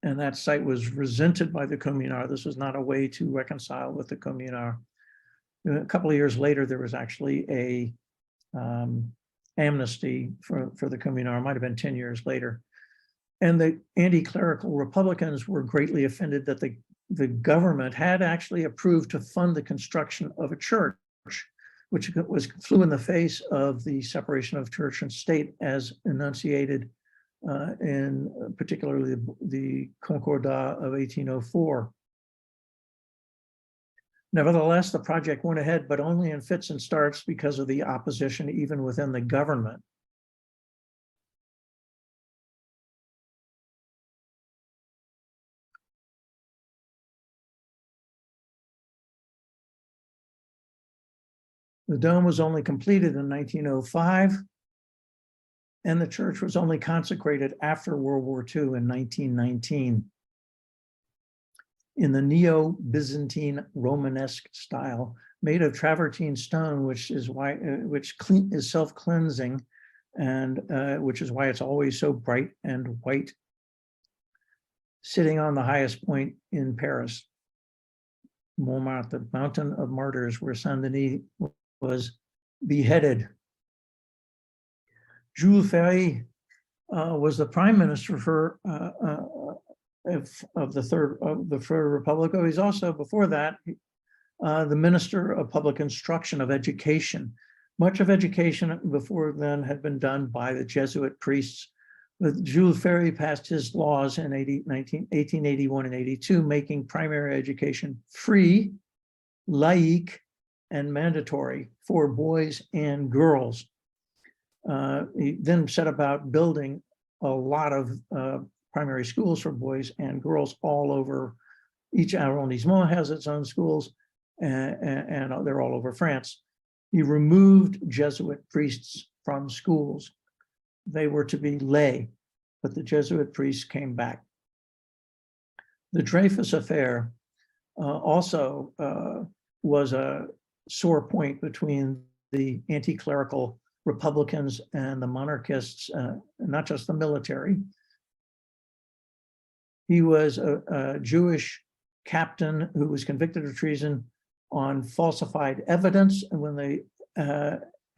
And that site was resented by the Communards. This was not a way to reconcile with the Communards. A couple of years later, there was actually a amnesty for the Communards, might have been 10 years later. And the anti-clerical Republicans were greatly offended that the government had actually approved to fund the construction of a church, which flew in the face of the separation of church and state as enunciated in particularly the Concordat of 1804. Nevertheless, the project went ahead, but only in fits and starts because of the opposition even within the government. The dome was only completed in 1905, and the church was only consecrated after World War II in 1919. In the Neo-Byzantine-Romanesque style, made of travertine stone, which is self-cleansing, and which is why it's always so bright and white, sitting on the highest point in Paris, Montmartre, the Mountain of Martyrs, where Saint-Denis was beheaded. Jules Ferry was the prime minister of the Third Republic. He's also, before that, the Minister of Public Instruction, of Education. Much of education before then had been done by the Jesuit priests. But Jules Ferry passed his laws in 1881 and 82, making primary education free, laïque, and mandatory for boys and girls. He then set about building a lot of primary schools for boys and girls all over. Each arrondissement has its own schools, and they're all over France. He removed Jesuit priests from schools. They were to be lay, but the Jesuit priests came back. The Dreyfus affair also was a sore point between the anti-clerical Republicans and the monarchists, not just the military. He was a Jewish captain who was convicted of treason on falsified evidence, and when the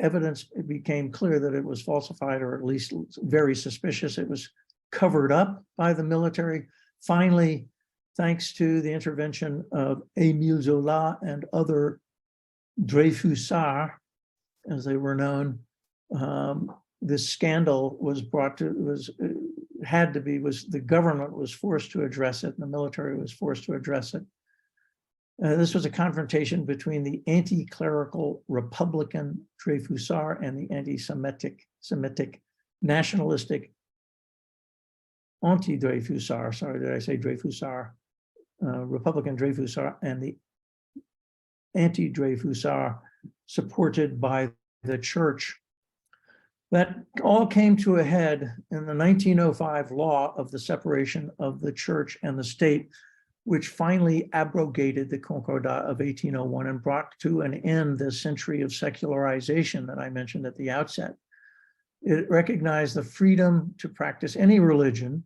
evidence became clear that it was falsified, or at least very suspicious, it was covered up by the military. Finally, thanks to the intervention of Émile Zola and other Dreyfusards, as they were known, this scandal was brought to, the government was forced to address it, and the military was forced to address it. This was a confrontation between the anti-clerical Republican Dreyfusards and the anti-Semitic, nationalistic anti-Dreyfusards, sorry, did I say Dreyfusards? Republican Dreyfusards and the anti-Dreyfusards supported by the church. That all came to a head in the 1905 law of the separation of the church and the state, which finally abrogated the Concordat of 1801 and brought to an end this century of secularization that I mentioned at the outset. It recognized the freedom to practice any religion.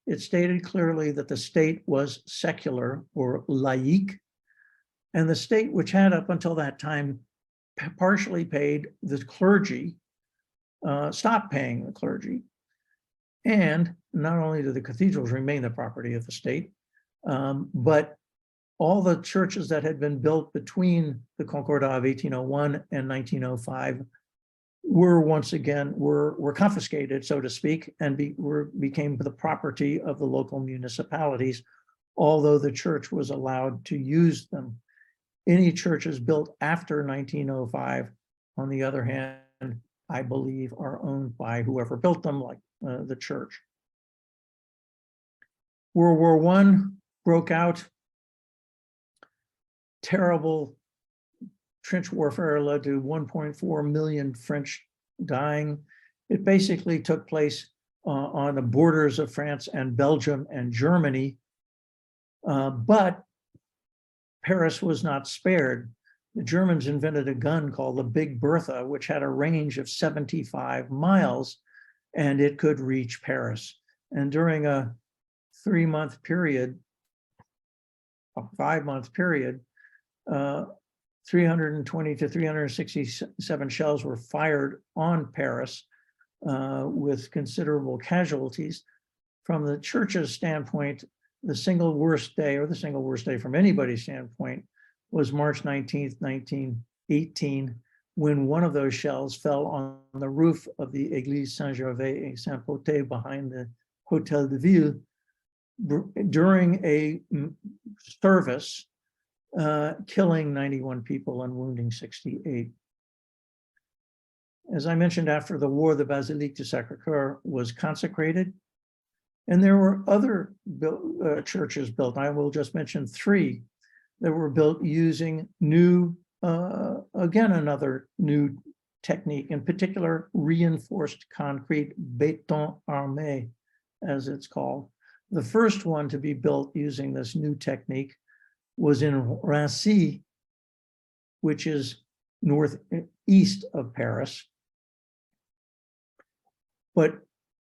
It stated clearly that the state was secular or laïque, and the state, which had up until that time partially paid the clergy, stopped paying the clergy. And not only do the cathedrals remain the property of the state, but all the churches that had been built between the Concordat of 1801 and 1905 were once again, were confiscated, so to speak, and became the property of the local municipalities, although the church was allowed to use them. Any churches built after 1905, on the other hand, I believe are owned by whoever built them, like the church. World War I broke out. Terrible trench warfare led to 1.4 million French dying. It basically took place on the borders of France and Belgium and Germany, but Paris was not spared. The Germans invented a gun called the Big Bertha, which had a range of 75 miles, and it could reach Paris. And during a 3-month period, a 5-month period, 320 to 367 shells were fired on Paris with considerable casualties. From the church's standpoint, the single worst day, or the single worst day from anybody's standpoint, was March 19th, 1918, when one of those shells fell on the roof of the Église Saint-Gervais et Saint-Poté behind the Hôtel de Ville during a service, killing 91 people and wounding 68. As I mentioned, after the war, the Basilique du Sacré-Coeur was consecrated, and there were other churches built. I will just mention 3 that were built using new, again, another new technique, in particular, reinforced concrete, béton armé, as it's called. The first one to be built using this new technique was in Rancy, which is northeast of Paris. But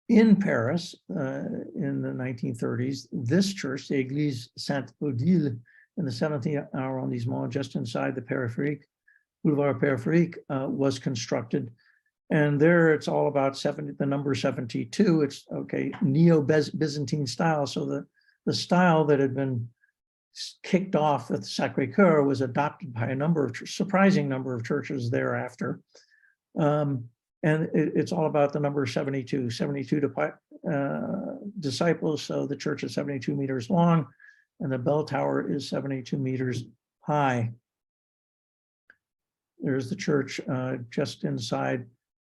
in Paris, in the 1930s, this church, the Église Sainte-Odile, in the 17th arrondissement, just inside the périphérique, Boulevard Périphérique, was constructed. And there it's all about the number 72. It's okay, Neo-Byzantine style. So the style that had been kicked off at the Sacré-Coeur was adopted by a surprising number of churches thereafter. And it's all about the number 72 disciples. So the church is 72 meters long, and the bell tower is 72 meters high. There's the church just inside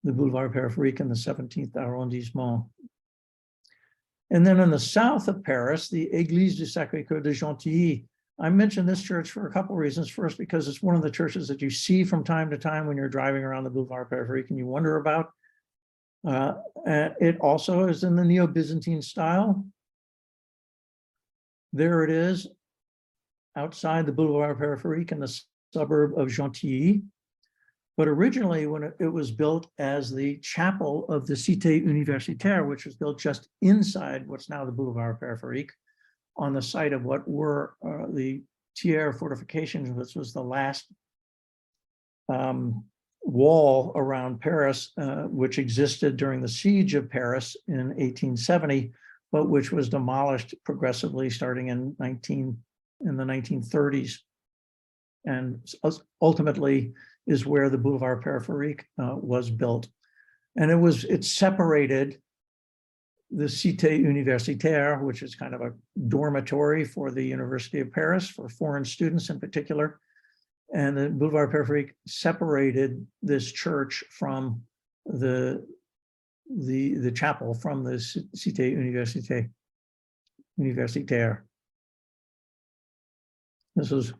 the Boulevard Périphérique in the 17th arrondissement. And then in the south of Paris, the Église du Sacré-Coeur de Gentilly. I mentioned this church for a couple of reasons. First, because it's one of the churches that you see from time to time when you're driving around the Boulevard Périphérique and you wonder about. It also is in the Neo-Byzantine style. There it is, outside the Boulevard Périphérique in the suburb of Gentilly. But originally, when it was built as the chapel of the Cité Universitaire, which was built just inside what's now the Boulevard Périphérique, on the site of what were the Thiers fortifications, which was the last wall around Paris, which existed during the siege of Paris in 1870, but which was demolished progressively starting in the 1930s, and ultimately is where the Boulevard Périphérique was built. And it separated the Cité Universitaire, which is kind of a dormitory for the University of Paris, for foreign students in particular. And the Boulevard Périphérique separated this church from the chapel, from the Cité Universitaire. This is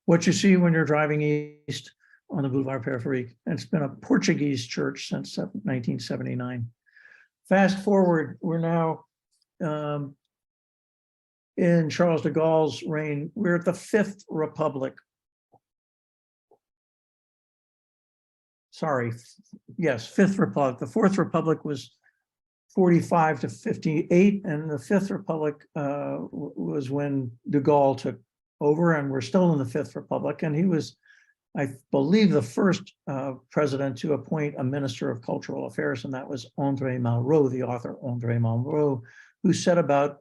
what you see when you're driving east on the Boulevard Périphérique. And it's been a Portuguese church since 1979. Fast forward, we're now in Charles de Galle's reign. We're at the 5th Republic. Sorry, yes, 5th Republic. The 4th Republic was 45 to 58, and the 5th Republic was when de Gaulle took over, and we're still in the 5th Republic. And he was I believe, the first president to appoint a minister of cultural affairs, and that was André Malraux, the author André Malraux, who set about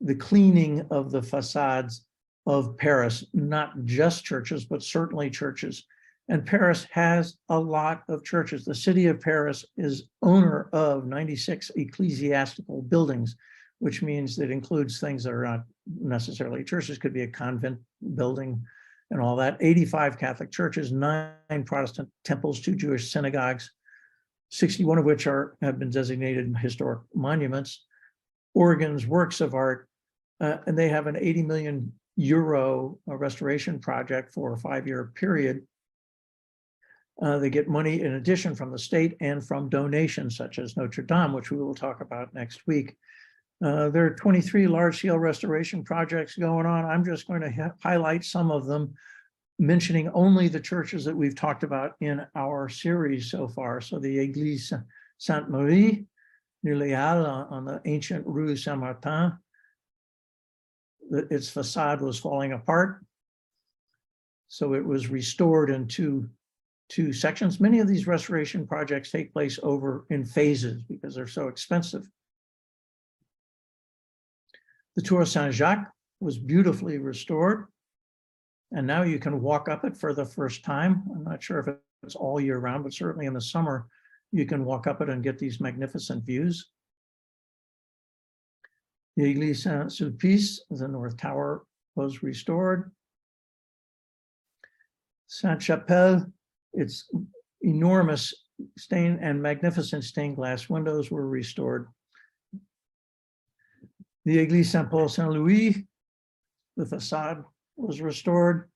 the cleaning of the facades of Paris, not just churches, but certainly churches. And Paris has a lot of churches. The city of Paris is owner of 96 ecclesiastical buildings, which means that includes things that are not necessarily churches, could be a convent building and all that. 85 Catholic churches, 9 Protestant temples, 2 Jewish synagogues, 61 of which have been designated historic monuments, organs, works of art, and they have an 80 million euro restoration project for a 5-year period. They get money in addition from the state and from donations such as Notre-Dame, which we will talk about next week. There are 23 large-scale restoration projects going on. I'm just going to highlight some of them, mentioning only the churches that we've talked about in our series so far. So the Église Sainte-Marie near Les Halles on the ancient Rue Saint-Martin. Its facade was falling apart, so it was restored in two sections. Many of these restoration projects take place over in phases because they're so expensive. The Tour Saint-Jacques was beautifully restored, and now you can walk up it for the first time. I'm not sure if it's all year round, but certainly in the summer, you can walk up it and get these magnificent views. The Église Saint-Sulpice, the North Tower, was restored. Sainte-Chapelle, its enormous stained and magnificent stained glass windows were restored. The Église Saint-Paul Saint-Louis, the facade was restored.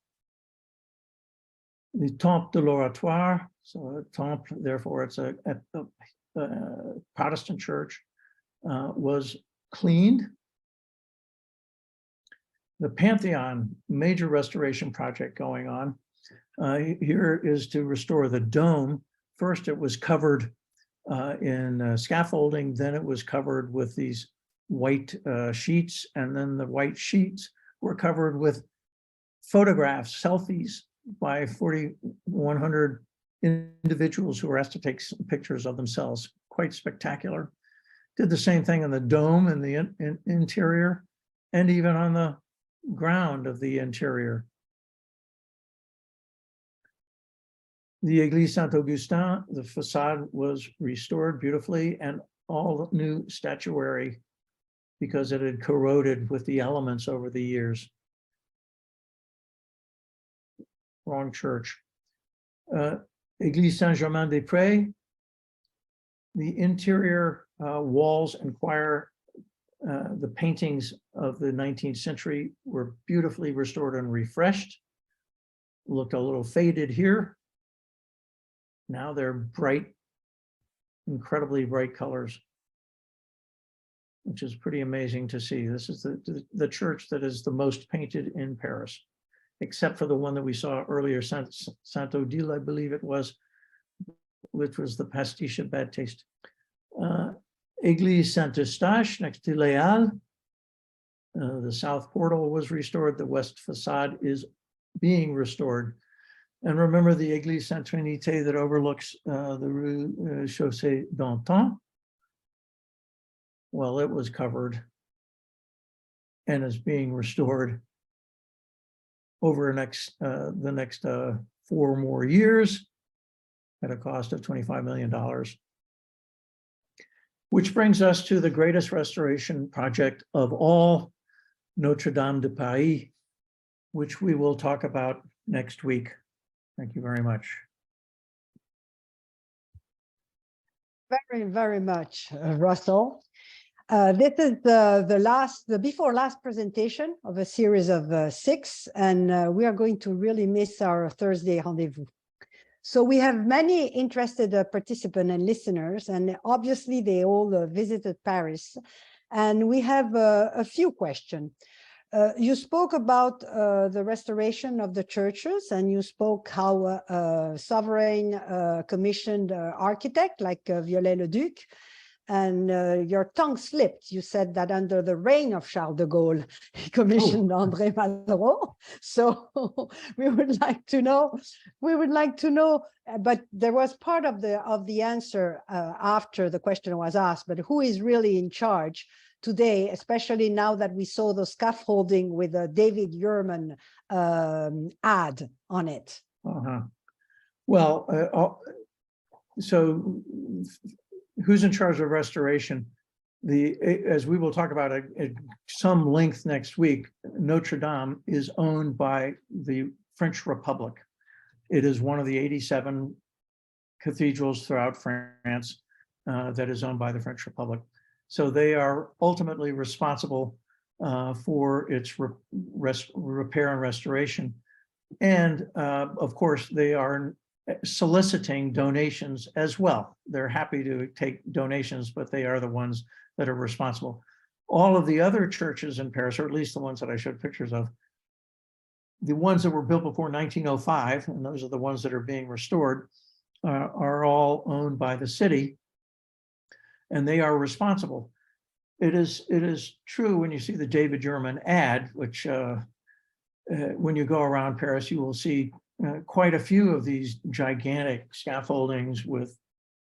The Temple de l'Oratoire, so a temple, therefore it's a Protestant church, was cleaned. The Pantheon, major restoration project going on. Here is to restore the dome. First, it was covered in scaffolding, then it was covered with these white sheets, and then the white sheets were covered with photographs, selfies by 4,100 individuals who were asked to take pictures of themselves. Quite spectacular. Did the same thing in the dome in the interior, and even on the ground of the interior. The Église Saint-Augustin, the facade was restored beautifully, and all new statuary because it had corroded with the elements over the years. Wrong church. Église Saint-Germain-des-Prés, the interior walls and choir, the paintings of the 19th century were beautifully restored and refreshed. Looked a little faded here. Now they're bright, incredibly bright colors, which is pretty amazing to see. This is the church that is the most painted in Paris, except for the one that we saw earlier, Saint-Odile, I believe it was, which was the pastiche of bad taste. Église Saint-Eustache next to Les Halles. The south portal was restored. The west facade is being restored. And remember the Église Sainte-Trinité that overlooks the Rue Chaussée d'Antin? Well, it was covered and is being restored over the next 4 more years at a cost of $25 million. Which brings us to the greatest restoration project of all, Notre-Dame de Paris, which we will talk about next week. Thank you very much. Very, very much, Russell. This is the before last presentation of a series of 6, and we are going to really miss our Thursday rendezvous. So we have many interested participants and listeners, and obviously they all visited Paris. And we have a few questions. You spoke about the restoration of the churches, and you spoke how a sovereign commissioned architect like Viollet-le-Duc and your tongue slipped. You said that under the reign of Charles de Galle, he commissioned André Malraux. So we would like to know, but there was part of the answer after the question was asked, but who is really in charge today, especially now that we saw the scaffolding with a David Yurman ad on it? Well, so who's in charge of restoration? As we will talk about at some length next week, Notre-Dame is owned by the French Republic. It is one of the 87 cathedrals throughout France that is owned by the French Republic. So they are ultimately responsible for its repair and restoration. And of course, they are soliciting donations as well. They're happy to take donations, but they are the ones that are responsible. All of the other churches in Paris, or at least the ones that I showed pictures of, the ones that were built before 1905, and those are the ones that are being restored, are all owned by the city, and they are responsible. It is true when you see the David Yurman ad, which when you go around Paris, you will see quite a few of these gigantic scaffoldings with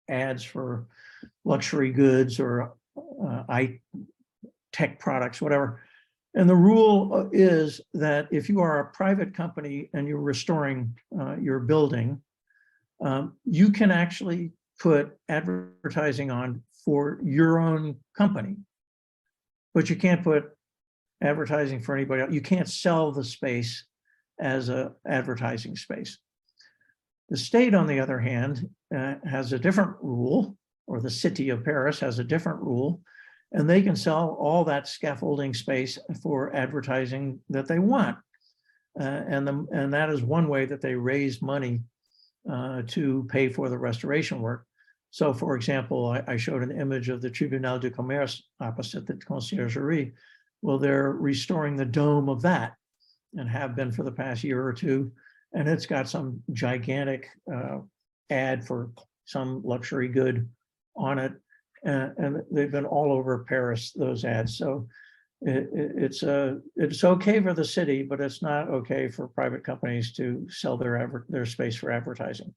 ads for luxury goods or tech products, whatever. And the rule is that if you are a private company and you're restoring your building, you can actually put advertising on for your own company, but you can't put advertising for anybody else. You can't sell the space as an advertising space. The state, on the other hand, has a different rule, or the city of Paris has a different rule, and they can sell all that scaffolding space for advertising that they want. And that is one way that they raise money to pay for the restoration work. So, for example, I showed an image of the Tribunal du Commerce opposite the Conciergerie. Well, they're restoring the dome of that, and have been for the past year or two. And it's got some gigantic ad for some luxury good on it. And they've been all over Paris, those ads. So it's okay for the city, but it's not okay for private companies to sell their space for advertising.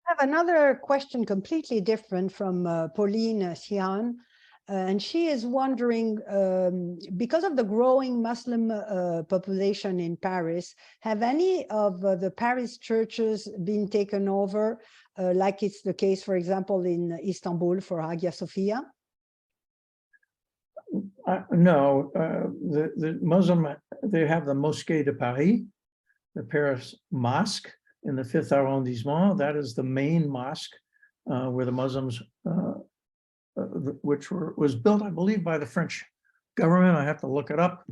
I have another question completely different from Pauline Sian. And she is wondering, because of the growing Muslim population in Paris, have any of the Paris churches been taken over, like it's the case, for example, in Istanbul for Hagia Sophia? No, the Muslim, they have the Mosquée de Paris, the Paris Mosque in the 5th arrondissement. That is the main mosque where the Muslims which was built, I believe, by the French government. I have to look it up.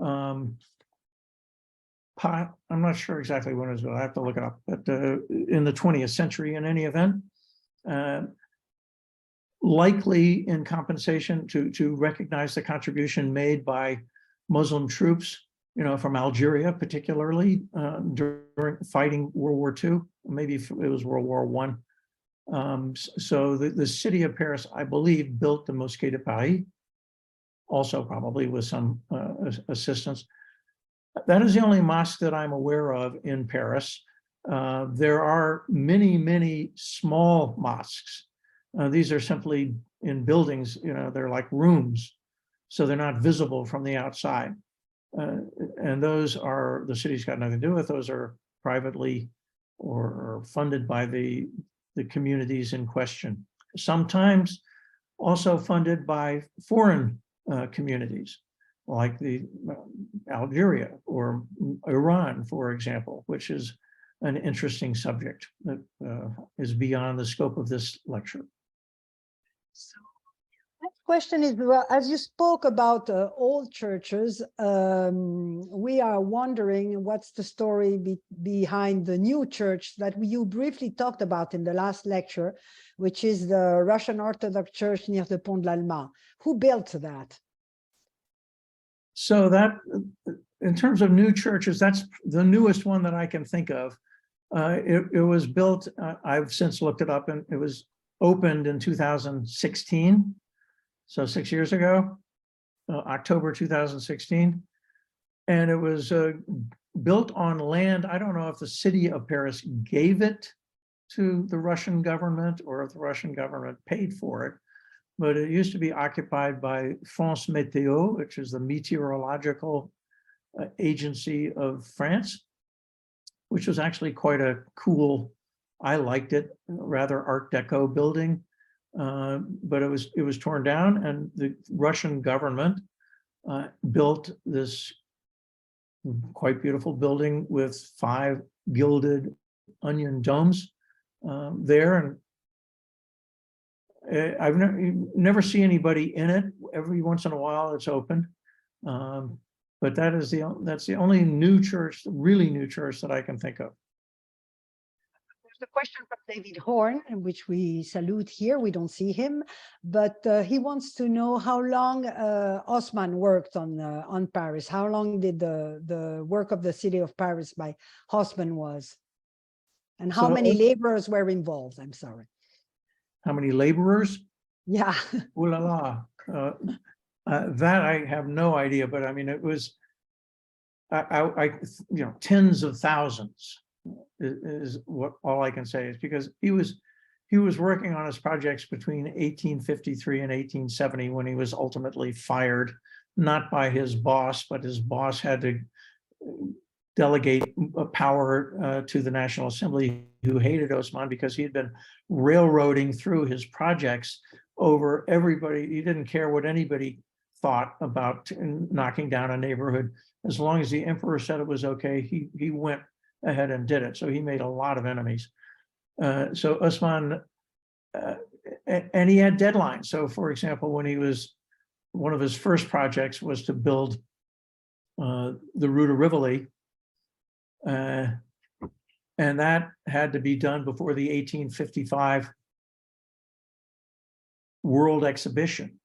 I'm not sure exactly when it was built. I have to look it up, but in the 20th century, in any event, likely in compensation to recognize the contribution made by Muslim troops, from Algeria, particularly during fighting World War II. Maybe it was World War I. So the city of Paris, I believe, built the Mosquée de Paris, also probably with some assistance. That is the only mosque that I'm aware of in Paris. There are many, many small mosques. These are simply in buildings, they're like rooms, so they're not visible from the outside. And those are, the city's got nothing to do with, those are privately or funded by the communities in question. Sometimes also funded by foreign communities, like the Algeria or Iran, for example, which is an interesting subject that is beyond the scope of this lecture. So, next question is, well, as you spoke about old churches, we are wondering what's the story behind the new church that you briefly talked about in the last lecture, which is the Russian Orthodox Church near the Pont de l'Alma. Who built that? So that, in terms of new churches, that's the newest one that I can think of. It was built, I've since looked it up, and it was opened in 2016, so 6 years ago, October 2016. And it was built on land. I don't know if the city of Paris gave it to the Russian government or if the Russian government paid for it, but it used to be occupied by France Météo, which is the meteorological agency of France, which was actually quite a cool, I liked it, rather Art Deco building, but it was torn down, and the Russian government built this quite beautiful building with 5 gilded onion domes there. And I've never seen anybody in it. Every once in a while it's open. But that's the only new church, really new church that I can think of. There's a question from David Horn, which we salute here. We don't see him, but he wants to know how long Haussmann worked on Paris. How long did the work of the city of Paris by Haussmann was? And how many laborers were involved? I'm sorry. How many laborers? Yeah. Ooh la la. That I have no idea, but I mean, it was, tens of thousands is what all I can say, is because he was working on his projects between 1853 and 1870 when he was ultimately fired, not by his boss, but his boss had to delegate power to the National Assembly, who hated Haussmann because he had been railroading through his projects over everybody. He didn't care what anybody thought about knocking down a neighborhood. As long as the emperor said it was okay, he went ahead and did it. So he made a lot of enemies. So Haussmann, and he had deadlines. So for example, when he was, one of his first projects was to build the Rue de Rivoli, and that had to be done before the 1855 World Exhibition.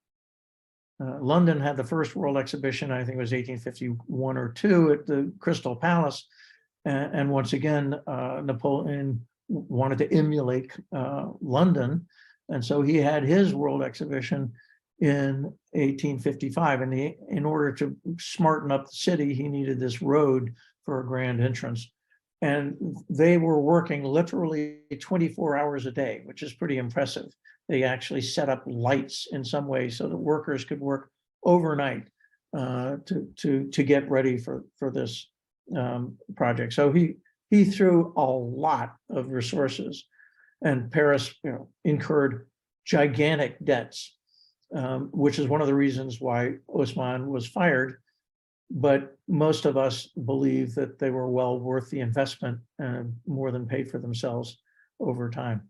London had the first World Exhibition, I think it was 1851 or 2 at the Crystal Palace. And once again, Napoleon wanted to emulate London. And so he had his World Exhibition in 1855. And in order to smarten up the city, he needed this road for a grand entrance. And they were working literally 24 hours a day, which is pretty impressive. They actually set up lights in some way so that workers could work overnight to get ready for this project. So he threw a lot of resources, and Paris, incurred gigantic debts, which is one of the reasons why Haussmann was fired. But most of us believe that they were well worth the investment and more than paid for themselves over time.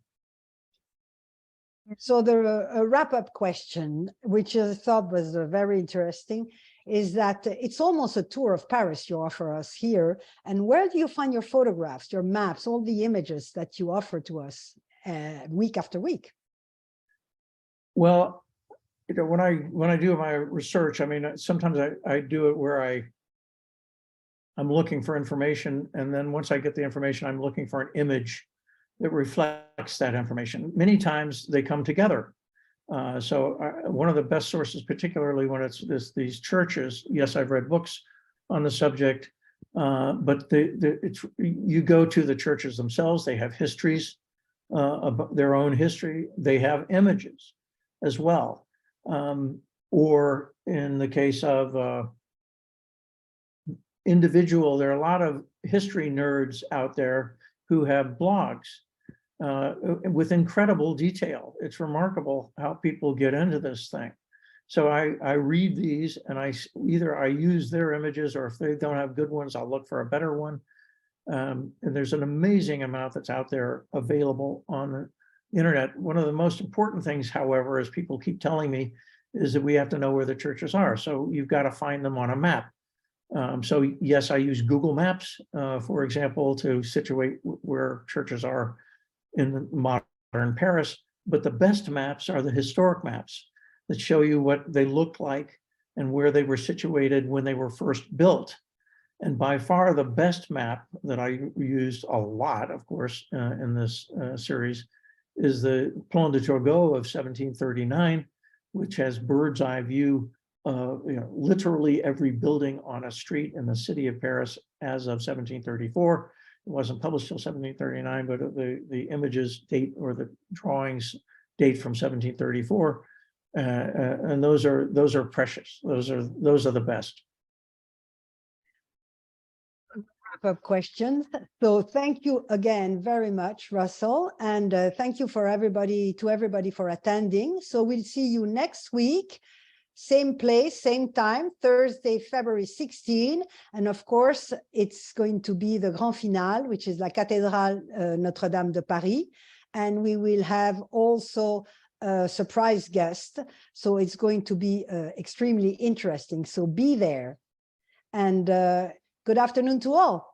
So a wrap-up question, which I thought was very interesting, is that it's almost a tour of Paris you offer us here. And where do you find your photographs, your maps, all the images that you offer to us week after week? Well, when I do my research, I mean, sometimes I do it where I'm looking for information, and then once I get the information, I'm looking for an image that reflects that information. Many times they come together. So one of the best sources, particularly when it's these churches, yes, I've read books on the subject, but you go to the churches themselves, they have histories, about their own history, they have images as well. Or in the case of individual, there are a lot of history nerds out there who have blogs with incredible detail. It's remarkable how people get into this thing. So I read these, and I use their images, or if they don't have good ones, I'll look for a better one. And there's an amazing amount that's out there available on the internet. One of the most important things, however, as people keep telling me, is that we have to know where the churches are. So you've got to find them on a map. So yes, I use Google Maps, for example, to situate where churches are in modern Paris, but the best maps are the historic maps that show you what they looked like and where they were situated when they were first built. And by far the best map that I used a lot, of course, in this series, is the Plan de Turgot of 1739, which has bird's eye view of literally every building on a street in the city of Paris as of 1734. It wasn't published till 1739, but the images date, or the drawings date, from 1734, and those are precious. Those are the best. Wrap-up questions. So thank you again very much, Russell, and thank you for everybody for attending. So we'll see you next week, same place, same time, Thursday, February 16. And of course, it's going to be the Grand Finale, which is La Cathédrale Notre-Dame de Paris. And we will have also a surprise guest. So it's going to be extremely interesting. So be there. And good afternoon to all.